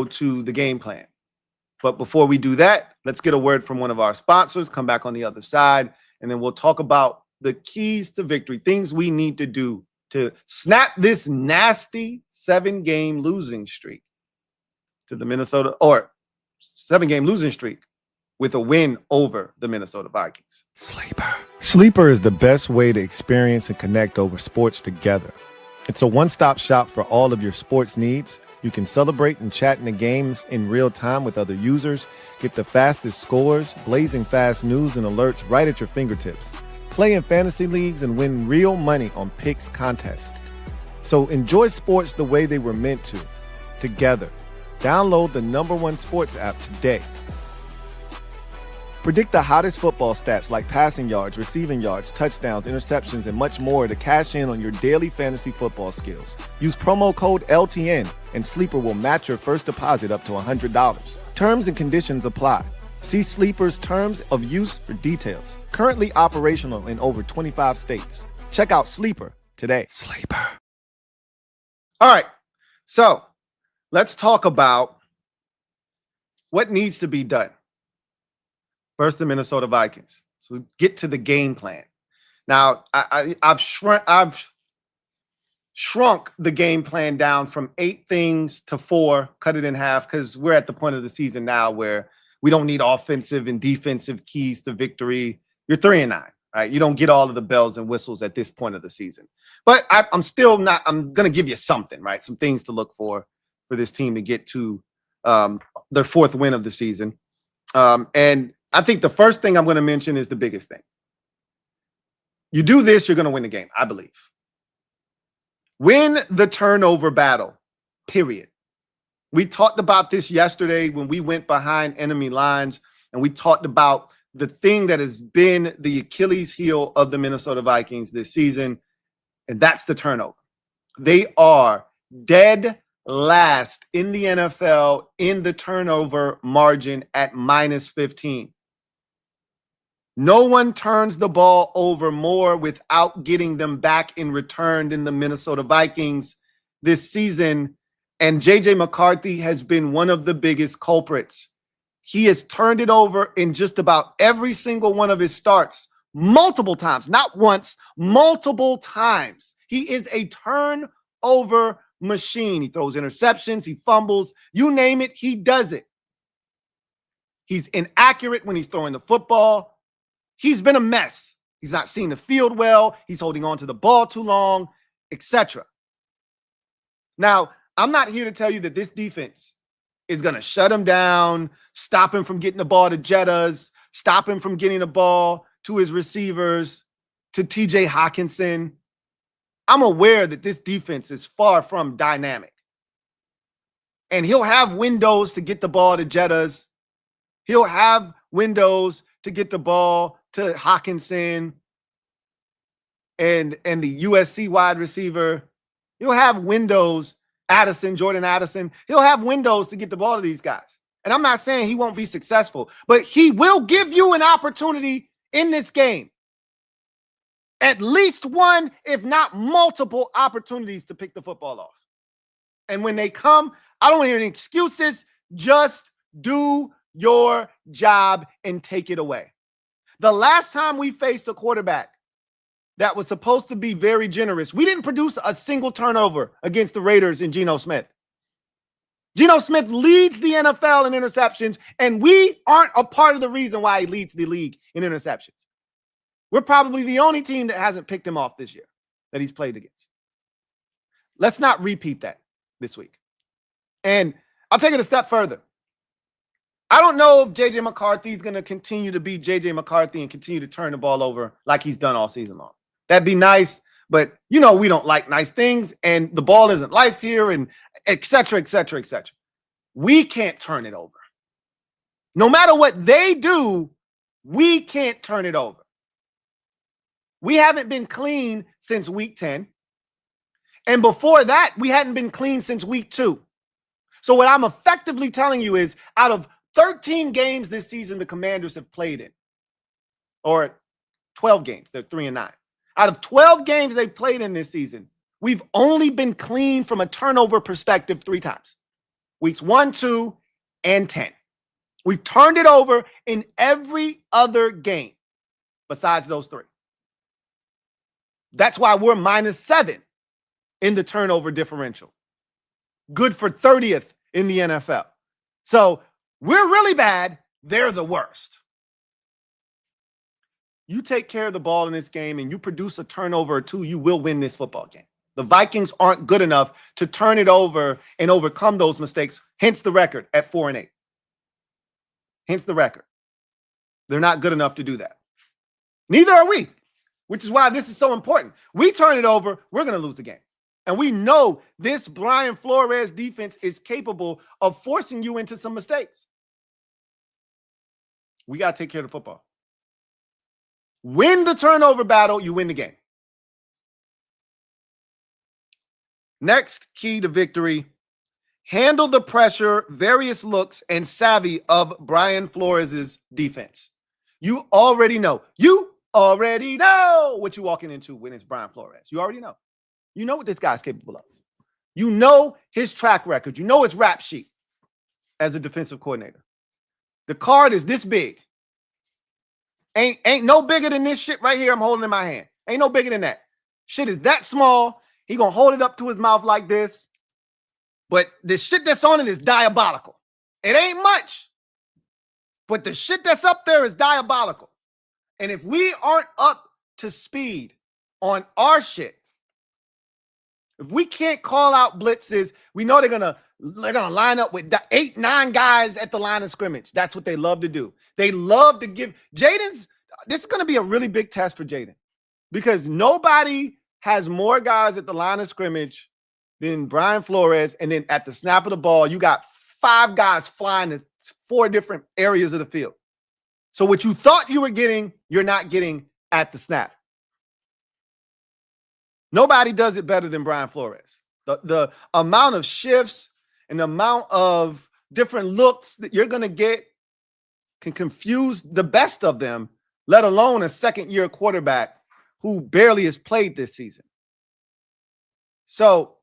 to the game plan. But before we do that, let's get a word from one of our sponsors, come back on the other side, and then we'll talk about the keys to victory, things we need to do to snap this nasty 7-game losing streak to the Minnesota, or 7-game losing streak with a win over the Minnesota Vikings. Sleeper is the best way to experience and connect over sports together. It's a one-stop shop for all of your sports needs. You can celebrate and chat in the games in real time with other users, get the fastest scores, blazing fast news and alerts right at your fingertips. Play in fantasy leagues and win real money on picks contests. So enjoy sports the way they were meant to, together. Download the #1 sports app today. Predict the hottest football stats like passing yards, receiving yards, touchdowns, interceptions, and much more to cash in on your daily fantasy football skills. Use promo code LTN, and Sleeper will match your first deposit up to $100. Terms and conditions apply. See Sleeper's terms of use for details. Currently operational in over 25 states. Check out Sleeper today. Sleeper. All right. So let's talk about what needs to be done. First, the Minnesota Vikings. So get to the game plan. Now, I've shrunk the game plan down from 8 things to 4, cut it in half, because we're at the point of the season now where we don't need offensive and defensive keys to victory. You're 3-9, right? You don't get all of the bells and whistles at this point of the season. But I'm going to give you something, right? Some things to look for this team to get to their 4th win of the season. And I think the first thing I'm going to mention is the biggest thing. You do this, you're going to win the game, I believe. Win the turnover battle, period. We talked about this yesterday when we went behind enemy lines, and we talked about the thing that has been the Achilles heel of the Minnesota Vikings this season, and that's the turnover. They are dead last in the NFL in the turnover margin at -15. No one turns the ball over more without getting them back in return than the Minnesota Vikings this season. And JJ McCarthy has been one of the biggest culprits. He has turned it over in just about every single one of his starts, multiple times, not once, multiple times. He is a turnover machine. He throws interceptions, he fumbles, you name it, he does it. He's inaccurate when he's throwing the football. He's been a mess. He's not seeing the field well. He's holding on to the ball too long, etc. Now, I'm not here to tell you that this defense is going to shut him down, stop him from getting the ball to Jettas, stop him from getting the ball to his receivers, to TJ Hawkinson. I'm aware that this defense is far from dynamic. And he'll have windows to get the ball to Jettas. He'll have windows to get the ball to Hawkinson and the USC wide receiver. He'll have windows, Jordan Addison. He'll have windows to get the ball to these guys. And I'm not saying he won't be successful, but he will give you an opportunity in this game. At least one, if not multiple opportunities to pick the football off. And when they come, I don't hear any excuses. Just do your job and take it away. The last time we faced a quarterback that was supposed to be very generous, we didn't produce a single turnover against the Raiders in Geno Smith. Geno Smith leads the NFL in interceptions, and we aren't a part of the reason why he leads the league in interceptions. We're probably the only team that hasn't picked him off this year that he's played against. Let's not repeat that this week. And I'll take it a step further. I don't know if JJ McCarthy is going to continue to be JJ McCarthy and continue to turn the ball over like he's done all season long. That'd be nice. But, we don't like nice things, and the ball isn't life here, and et cetera, et cetera, et cetera. We can't turn it over. No matter what they do, we can't turn it over. We haven't been clean since week 10. And before that, we hadn't been clean since week 2. So what I'm effectively telling you is, out of 13 games this season the Commanders have played in, or 12 games, they're 3-9. Out of 12 games they've played in this season, we've only been clean from a turnover perspective 3 times. Weeks 1, 2, and 10. We've turned it over in every other game besides those 3. That's why we're -7 in the turnover differential. Good for 30th in the NFL. So we're really bad. They're the worst. You take care of the ball in this game and you produce a turnover or 2, you will win this football game. The Vikings aren't good enough to turn it over and overcome those mistakes, hence the record at 4-8. Hence the record. They're not good enough to do that. Neither are we, which is why this is so important. We turn it over, we're going to lose the game. And we know this Brian Flores defense is capable of forcing you into some mistakes. We got to take care of the football. Win the turnover battle, you win the game. Next key to victory: handle the pressure, various looks, and savvy of Brian Flores' defense. You already know. You already know what you're walking into when it's Brian Flores. You already know. You know what this guy's capable of. You know his track record. You know his rap sheet as a defensive coordinator. The card is this big. Ain't no bigger than this shit right here I'm holding in my hand. Ain't no bigger than that. Shit is that small. He gonna hold it up to his mouth like this. But the shit that's on it is diabolical. It ain't much. But the shit that's up there is diabolical. And if we aren't up to speed on our shit, if we can't call out blitzes, we know they're gonna line up with 8, 9 guys at the line of scrimmage. That's what they love to do. They love to give Jayden's. This is gonna be a really big test for Jayden, because nobody has more guys at the line of scrimmage than Brian Flores. And then at the snap of the ball, you got 5 guys flying to 4 different areas of the field. So what you thought you were getting, you're not getting at the snap. Nobody does it better than Brian Flores. The amount of shifts and the amount of different looks that you're going to get can confuse the best of them, let alone a second-year quarterback who barely has played this season. So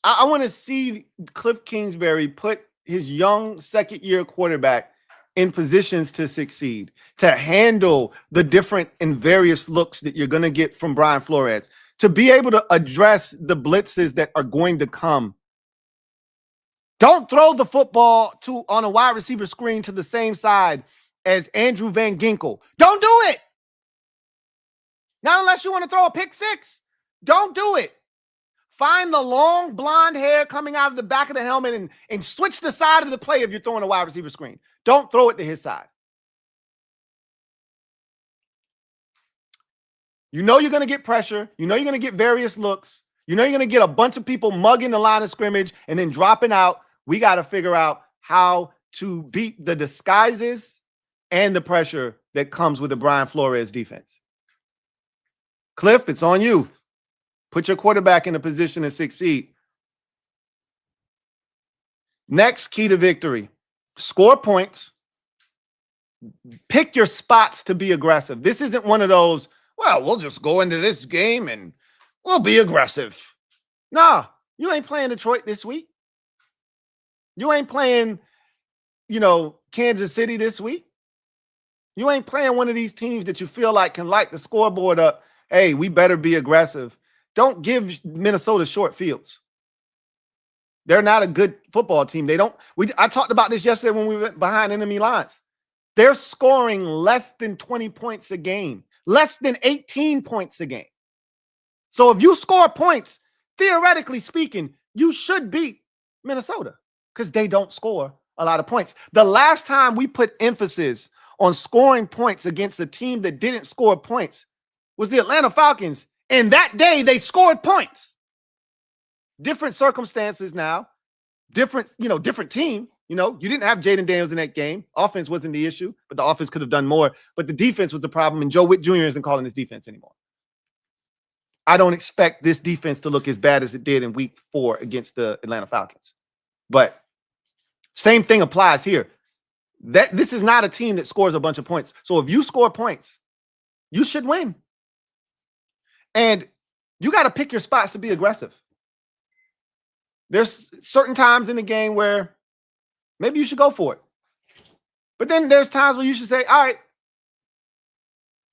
I want to see Cliff Kingsbury put his young second-year quarterback in positions to succeed, to handle the different and various looks that you're going to get from Brian Flores, to be able to address the blitzes that are going to come. Don't throw the football on a wide receiver screen to the same side as Andrew Van Ginkel. Don't do it. Not unless you want to throw a pick 6. Don't do it. Find the long blonde hair coming out of the back of the helmet and switch the side of the play if you're throwing a wide receiver screen. Don't throw it to his side. You know you're going to get pressure. You know you're going to get various looks. You know you're going to get a bunch of people mugging the line of scrimmage and then dropping out. We got to figure out how to beat the disguises and the pressure that comes with the Brian Flores defense. Cliff, it's on you. Put your quarterback in a position to succeed. Next key to victory: score points. Pick your spots to be aggressive. This isn't one of those, well, we'll just go into this game and we'll be aggressive. Nah, you ain't playing Detroit this week. You ain't playing, Kansas City this week. You ain't playing one of these teams that you feel like can light the scoreboard up. Hey, we better be aggressive. Don't give Minnesota short fields. They're not a good football team. I talked about this yesterday when we went behind enemy lines. They're scoring less than 20 points a game, less than 18 points a game. So if you score points, theoretically speaking, you should beat Minnesota because they don't score a lot of points. The last time we put emphasis on scoring points against a team that didn't score points was the Atlanta Falcons. And that day they scored points. Different circumstances now. Different team. You didn't have Jayden Daniels in that game. Offense wasn't the issue, but the offense could have done more. But the defense was the problem, and Joe Witt Jr. isn't calling this defense anymore. I don't expect this defense to look as bad as it did in week 4 against the Atlanta Falcons. But same thing applies here. This is not a team that scores a bunch of points. So if you score points, you should win. And you got to pick your spots to be aggressive. There's certain times in the game where maybe you should go for it. But then there's times where you should say, all right,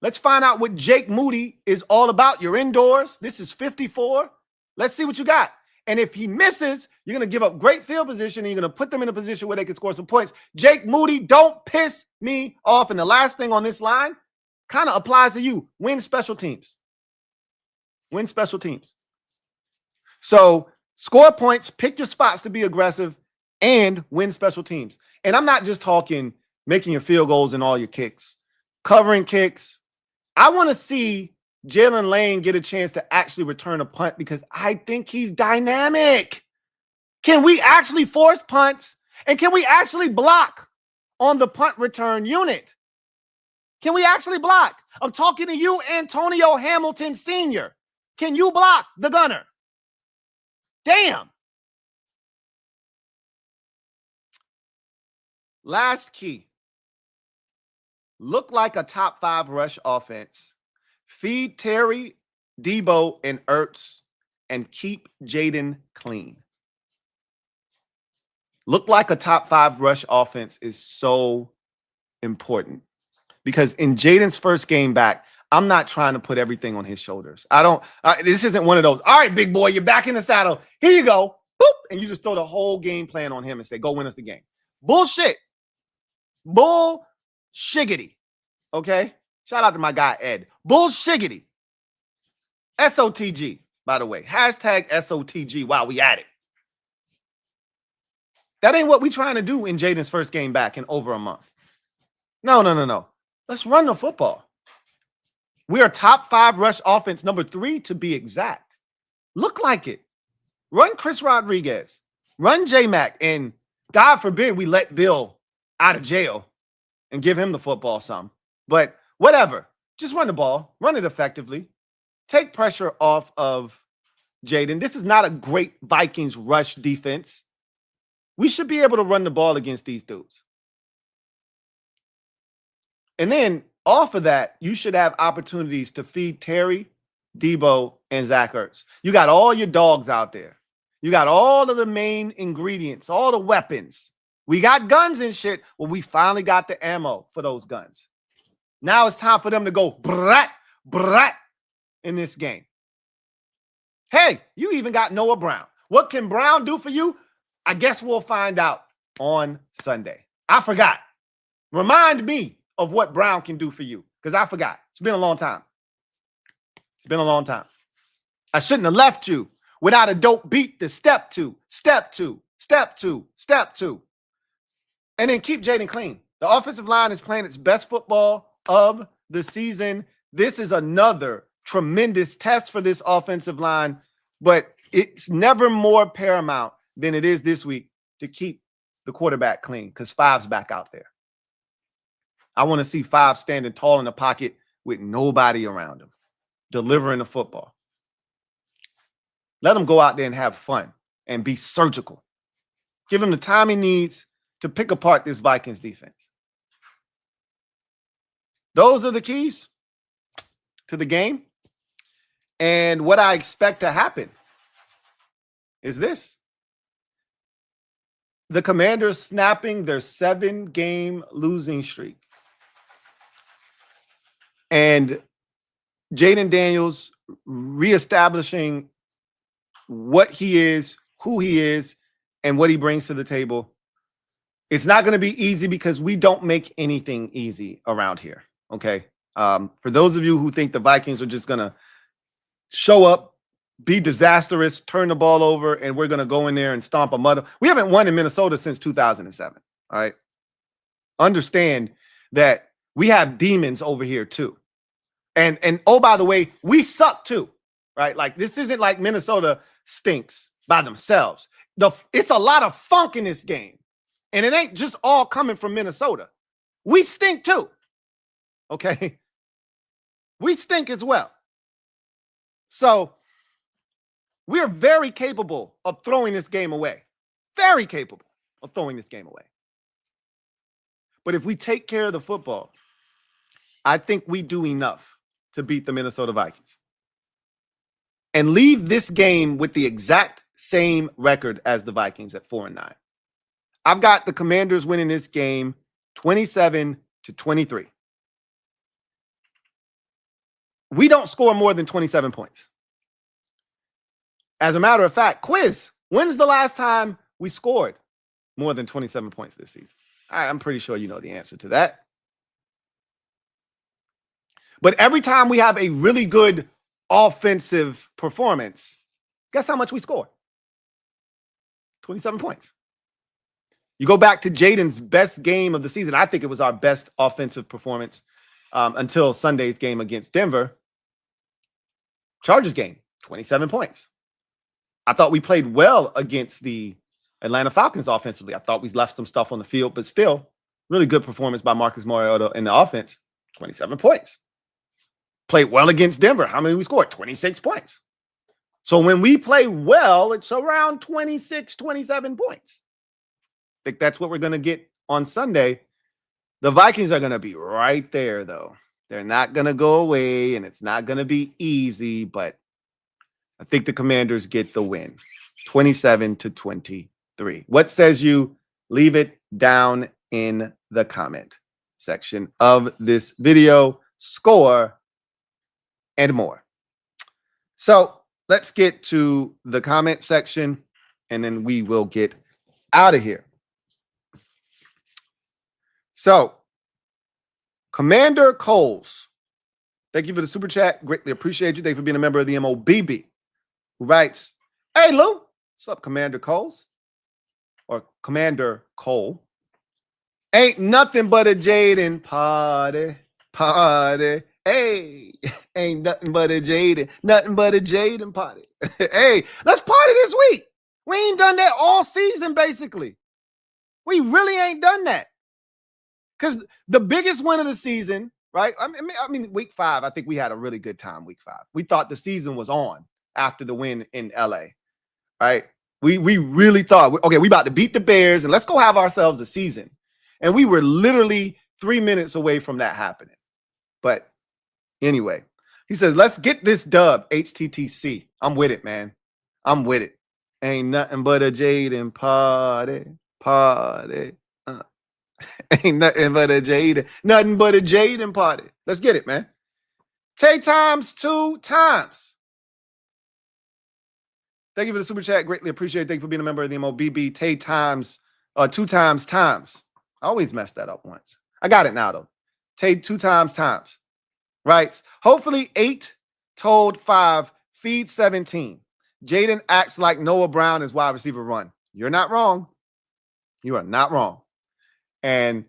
let's find out what Jake Moody is all about. You're indoors. This is 54. Let's see what you got. And if he misses, you're going to give up great field position and you're going to put them in a position where they can score some points. Jake Moody, don't piss me off. And the last thing on this line kind of applies to you. Win special teams. Win special teams. So score points, pick your spots to be aggressive, and win special teams. And I'm not just talking making your field goals and all your kicks, covering kicks. I want to see Jalen Lane get a chance to actually return a punt because I think he's dynamic. Can we actually force punts? And can we actually block on the punt return unit? Can we actually block? I'm talking to you, Antonio Hamilton Sr. Can you block the gunner? Damn. Last key. Look like a top 5 rush offense. Feed Terry, Debo, and Ertz, and keep Jayden clean. Look like a top 5 rush offense is so important because in Jayden's first game back, I'm not trying to put everything on his shoulders. This isn't one of those, all right, big boy, you're back in the saddle. Here you go. Boop. And you just throw the whole game plan on him and say, go win us the game. Bullshit. Bullshiggity. Okay? Shout out to my guy, Ed. Bullshiggity. SOTG, by the way. Hashtag SOTG while we at it. That ain't what we trying to do in Jayden's first game back in over a month. No. Let's run the football. We are top 5 rush offense, number 3 to be exact. Look like it. Run Chris Rodriguez. Run J-Mac. And God forbid we let Bill out of jail and give him the football some. But whatever. Just run the ball. Run it effectively. Take pressure off of Jayden. This is not a great Vikings rush defense. We should be able to run the ball against these dudes. And then off of that, you should have opportunities to feed Terry, Debo, and Zach Ertz. You got all your dogs out there. You got all of the main ingredients, all the weapons. We got guns and shit. Well, we finally got the ammo for those guns. Now it's time for them to go brat in this game. Hey, you even got Noah Brown. What can Brown do for you? I guess we'll find out on Sunday. I forgot. Remind me of what Brown can do for you because I forgot. It's been a long time. I shouldn't have left you without a dope beat to step two. And then keep Jayden clean. The offensive line is playing its best football of the season. This is another tremendous test for this offensive line, but it's never more paramount than it is this week to keep the quarterback clean because 5's back out there. I want to see 5 standing tall in the pocket with nobody around him, delivering the football. Let him go out there and have fun and be surgical. Give him the time he needs to pick apart this Vikings defense. Those are the keys to the game. And what I expect to happen is this. The Commanders snapping their 7-game losing streak. And Jayden Daniels reestablishing what he is, who he is, and what he brings to the table. It's not going to be easy because we don't make anything easy around here, okay? For those of you who think the Vikings are just going to show up, be disastrous, turn the ball over, and we're going to go in there and stomp a mud. We haven't won in Minnesota since 2007, all right? Understand that we have demons over here too. And oh, by the way, we suck too, right? Like this isn't like Minnesota stinks by themselves. It's a lot of funk in this game. And it ain't just all coming from Minnesota. We stink too. Okay. We stink as well. So we're very capable of throwing this game away. Very capable of throwing this game away. But if we take care of the football, I think we do enough to beat the Minnesota Vikings and leave this game with the exact same record as the Vikings at 4-9. I've got the Commanders winning this game 27-23. We don't score more than 27 points. As a matter of fact, quiz, when's the last time we scored more than 27 points this season? I'm pretty sure you know the answer to that. But every time we have a really good offensive performance, guess how much we score? 27 points. You go back to Jayden's best game of the season. I think it was our best offensive performance until Sunday's game against Denver. Chargers game, 27 points. I thought we played well against the Atlanta Falcons offensively. I thought we left some stuff on the field, but still, really good performance by Marcus Mariota in the offense, 27 points. Played well against Denver. How many we scored? 26 points. So when we play well, it's around 26, 27 points. I think that's what we're going to get on Sunday. The Vikings are going to be right there, though. They're not going to go away, and it's not going to be easy, but I think the Commanders get the win, 27-23. What says you? Leave it down in the comment section of this video. Score and more. So let's get to the comment section, and then we will get out of here. So, Commander Coles, thank you for the super chat. Greatly appreciate you. Thank you for being a member of the MOBB. Who writes, "Hey, Lou, what's up, Commander Coles?" Or Commander Cole. "Ain't nothing but a Jayden party. Hey, ain't nothing but a Jayden party. Hey, let's party this week. We ain't done that all season, basically. We really ain't done that. Because the biggest win of the season, right? I mean, week 5, I think we had a really good time week 5. We thought the season was on after the win in LA, right? We really thought, okay, we about to beat the Bears and let's go have ourselves a season. And we were literally 3 minutes away from that happening. But anyway, he says, let's get this dub, HTTC. I'm with it, man. I'm with it. Ain't nothing but a Jayden party. Ain't nothing but a Jayden party. Let's get it, man. Tay times 2 times. Thank you for the super chat. Greatly appreciate it. Thank you for being a member of the MOBB. Tay times 2 times. I always messed that up once. I got it now, though. Tay 2 times. Writes, hopefully 8 told 5, feed 17. Jayden acts like Noah Brown is wide receiver run. You're not wrong. You are not wrong. And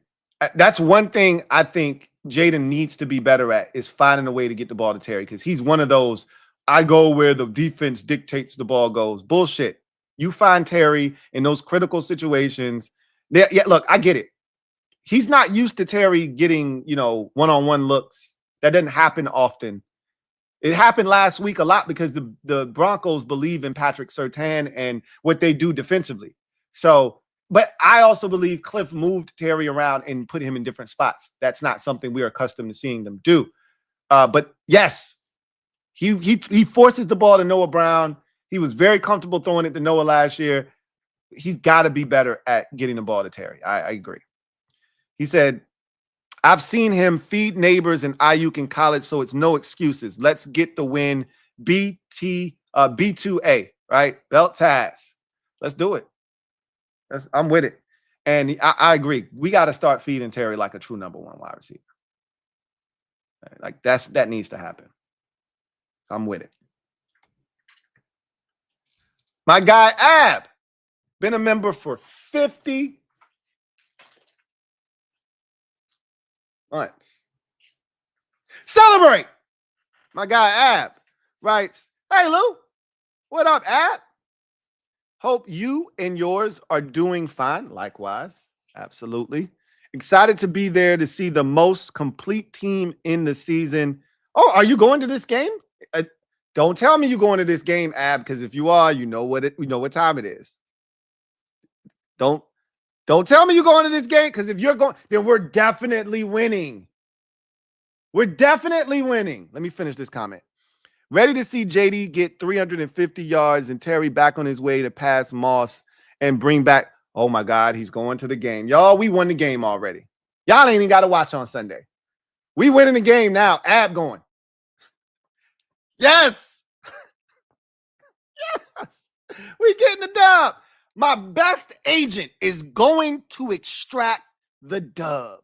that's one thing I think Jayden needs to be better at is finding a way to get the ball to Terry, because he's one of those, I go where the defense dictates the ball goes. Bullshit. You find Terry in those critical situations. Yeah, look, I get it. He's not used to Terry getting, one-on-one looks. That doesn't happen often. It happened last week a lot because the Broncos believe in Patrick Surtain and what they do defensively. So, but I also believe Cliff moved Terry around and put him in different spots. That's not something we're accustomed to seeing them do. But yes, he forces the ball to Noah Brown. He was very comfortable throwing it to Noah last year. He's got to be better at getting the ball to Terry. I agree. He said, I've seen him feed neighbors and Ayuk in college, so it's no excuses. Let's get the win. B2A, right? Belt ties. Let's do it. I'm with it. And I agree. We got to start feeding Terry like a true number 1 wide receiver. Like that needs to happen. I'm with it. My guy Ab, been a member for 50 months. Celebrate. My guy Ab writes, "Hey Lou, what up, Ab? Hope you and yours are doing fine. Likewise, absolutely. Excited to be there to see the most complete team in the season. Oh, are you going to this game? Uh, don't tell me you're going to this game, Ab, because if you are, you know what time it is. Don't tell me you're going to this game, because if you're going, then we're definitely winning. We're definitely winning. Let me finish this comment. Ready to see JD get 350 yards and Terry back on his way to pass Moss and bring back. Oh my God, he's going to the game. Y'all, we won the game already. Y'all ain't even got to watch on Sunday. We winning the game now. Ab going. Yes. Yes. We getting the dub. My best agent is going to extract the dub.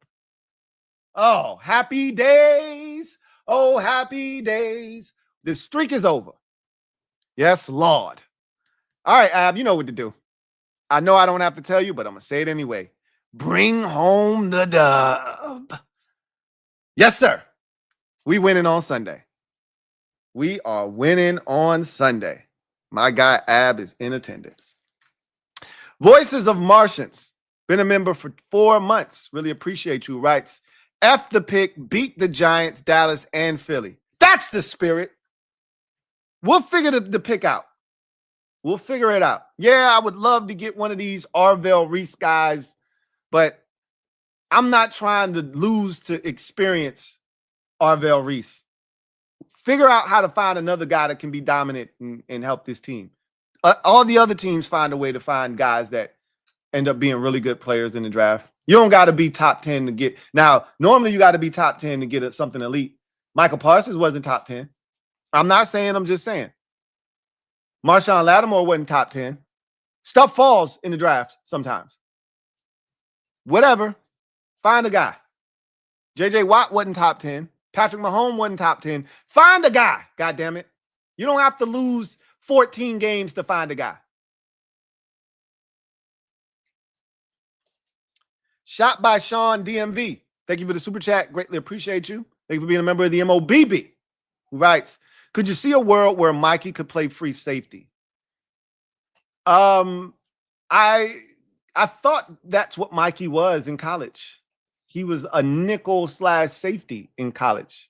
Oh, happy days. Oh, happy days. The streak is over. Yes, Lord. All right, Ab, you know what to do. I know I don't have to tell you, but I'm going to say it anyway. Bring home the dub. Yes, sir. We winning on Sunday. We are winning on Sunday. My guy Ab is in attendance. Voices of Martians. Been a member for 4 months. Really appreciate you. Writes, F the pick, beat the Giants, Dallas, and Philly. That's the spirit. We'll figure the pick out. We'll figure it out. Yeah, I would love to get one of these Arvell Reese guys, but I'm not trying to lose to experience Arvell Reese. Figure out how to find another guy that can be dominant and help this team. All the other teams find a way to find guys that end up being really good players in the draft. You don't got to be top 10 to get. Now, normally you got to be top 10 to get something elite. Michael Parsons wasn't top 10. I'm not saying, I'm just saying. Marshawn Lattimore wasn't top 10. Stuff falls in the draft sometimes. Whatever. Find a guy. J.J. Watt wasn't top 10. Patrick Mahomes wasn't top 10. Find a guy. God damn it. You don't have to lose 14 games to find a guy. Shot by Sean DMV. Thank you for the super chat. Greatly appreciate you. Thank you for being a member of the MOBB. Who writes, could you see a world where Mikey could play free safety? I thought that's what Mikey was in college. He was a nickel / safety in college.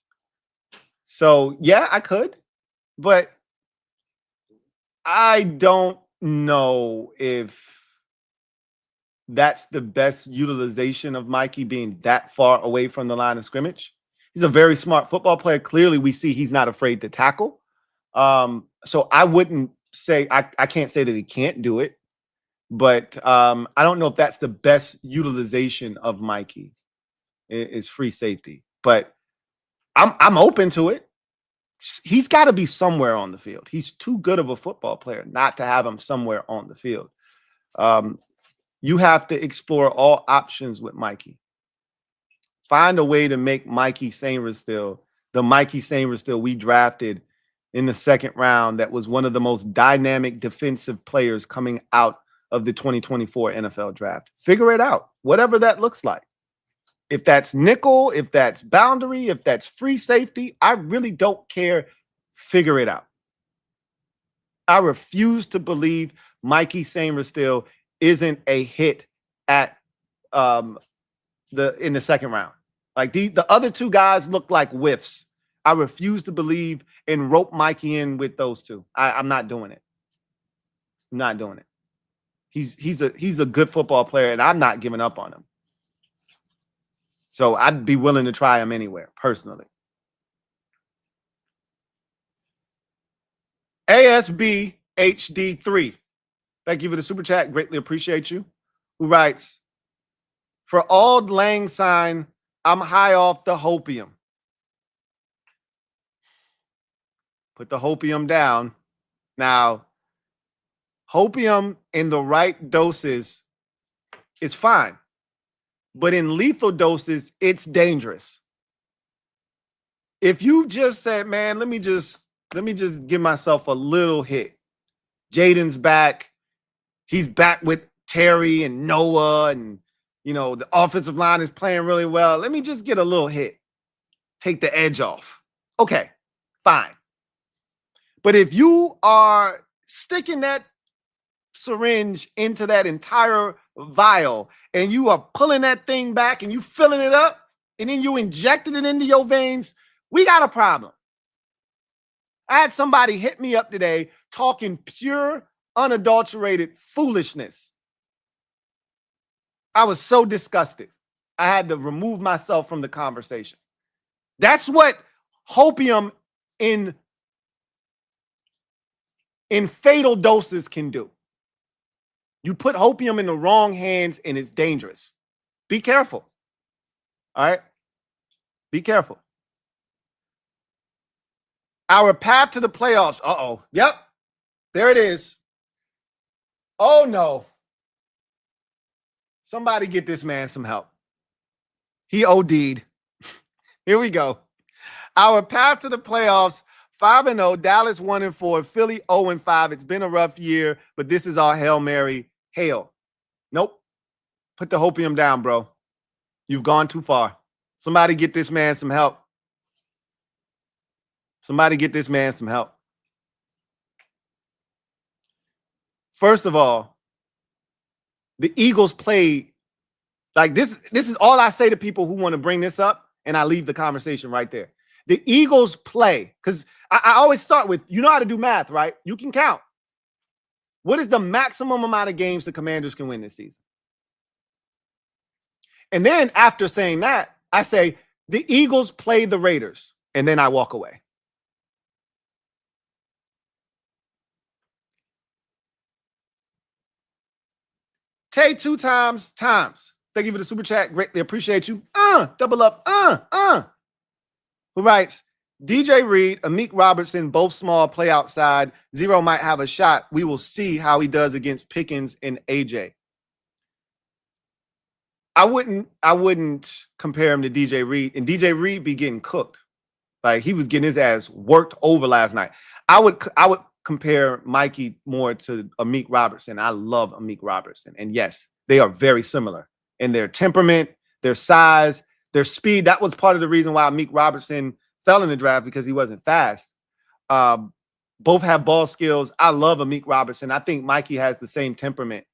So, yeah, I could. But I don't know if that's the best utilization of Mikey being that far away from the line of scrimmage. He's a very smart football player. Clearly, we see he's not afraid to tackle. So I wouldn't say, I can't say that he can't do it, but I don't know if that's the best utilization of Mikey is free safety. But I'm open to it. He's got to be somewhere on the field. He's too good of a football player not to have him somewhere on the field. You have to explore all options with Mikey. Find a way to make Mikey Sainristil the Mikey Sainristil we drafted in the second round that was one of the most dynamic defensive players coming out of the 2024 NFL draft. Figure it out, whatever that looks like. If that's nickel, if that's boundary, if that's free safety, I really don't care. Figure it out. I refuse to believe Mikey Sainristil isn't a hit at in the second round. Like the other two guys look like whiffs. I refuse to believe and rope Mikey in with those two. I'm not doing it. I'm not doing it. He's a good football player, and I'm not giving up on him. So I'd be willing to try him anywhere, personally. ASB HD3. Thank you for the super chat. Greatly appreciate you. Who writes, for Auld Lang Syne, I'm high off the hopium. Put the hopium down. Now, hopium in the right doses is fine. But in lethal doses, it's dangerous. If you just said, man, let me just give myself a little hit. Jayden's back. He's back with Terry and Noah, and the offensive line is playing really well. Let me just get a little hit. Take the edge off. Okay, fine. But if you are sticking that syringe into that entire vial and you are pulling that thing back and you filling it up and then you injected it into your veins, we got a problem. I had somebody hit me up today talking pure, unadulterated foolishness. I was so disgusted. I had to remove myself from the conversation. That's what hopium in fatal doses can do. You put hopium in the wrong hands and it's dangerous. Be careful. All right? Be careful. Our path to the playoffs. Uh-oh. Yep. There it is. Oh, no. Somebody get this man some help. He OD'd. Here we go. Our path to the playoffs, 5-0, Dallas 1-4, Philly 0-5. It's been a rough year, but this is our Hail Mary. Hail. Nope. Put the hopium down, bro. You've gone too far. Somebody get this man some help. Somebody get this man some help. First of all, the Eagles played like this. This is all I say to people who want to bring this up, and I leave the conversation right there. The Eagles play, because I always start with, you know how to do math, right? You can count. What is the maximum amount of games the Commanders can win this season? And then after saying that, I say the Eagles play the Raiders, and then I walk away. Tay 2 times. Thank you for the super chat. Greatly appreciate you. Double up. Who writes, DJ Reed, Amik Robertson, both small, play outside. Zero might have a shot. We will see how he does against Pickens and AJ. I wouldn't compare him to DJ Reed. And DJ Reed be getting cooked. Like, he was getting his ass worked over last night. I would compare Mikey more to Amik Robertson. I love Amik Robertson. And yes, they are very similar in their temperament, their size, their speed. That was part of the reason why Amik Robertson fell in the draft, because he wasn't fast. Both have ball skills. I love Amik Robertson. I think Mikey has the same temperament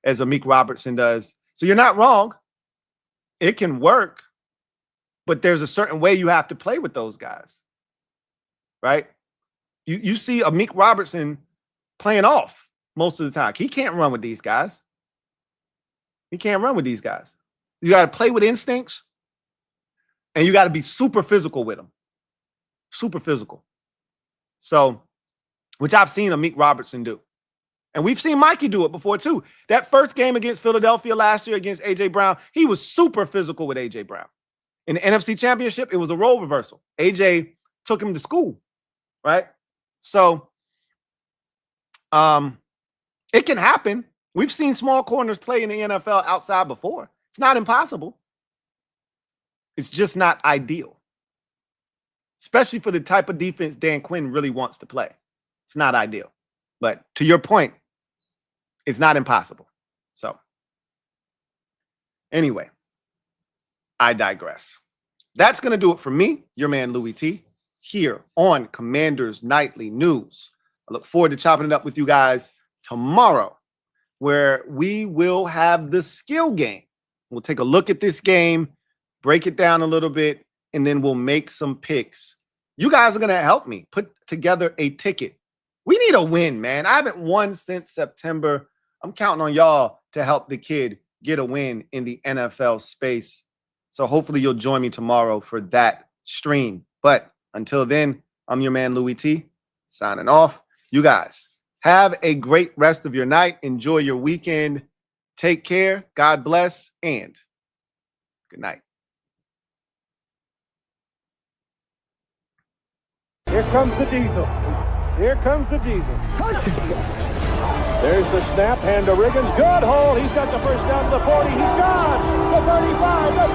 as Amik Robertson does. So you're not wrong. It can work, but there's a certain way you have to play with those guys, right? You see Amik Robertson playing off most of the time. He can't run with these guys. He can't run with these guys. You got to play with instincts, and you got to be super physical with them. Super physical. So, which I've seen Amik Robertson do. And we've seen Mikey do it before, too. That first game against Philadelphia last year against A.J. Brown, he was super physical with A.J. Brown. In the NFC Championship, it was a role reversal. A.J. took him to school, right? So, it can happen. We've seen small corners play in the NFL outside before. It's not impossible. It's just not ideal, especially for the type of defense Dan Quinn really wants to play. It's not ideal. But to your point, it's not impossible. So, anyway, I digress. That's going to do it for me, your man Louie T, here on Commanders Nightly News. I look forward to chopping it up with you guys tomorrow, where we will have the skill game. We'll take a look at this game, break it down a little bit, and then we'll make some picks. You guys are going to help me put together a ticket. We need a win, man. I haven't won since September. I'm counting on y'all to help the kid get a win in the NFL space. So hopefully you'll join me tomorrow for that stream. But until then, I'm your man Louie T, signing off. You guys have a great rest of your night. Enjoy your weekend. Take care. God bless, and good night. Here comes the diesel. Here comes the diesel. There's the snap. Hand to Riggins. Good hole. He's got the first down to the 40. He's gone. The 35. The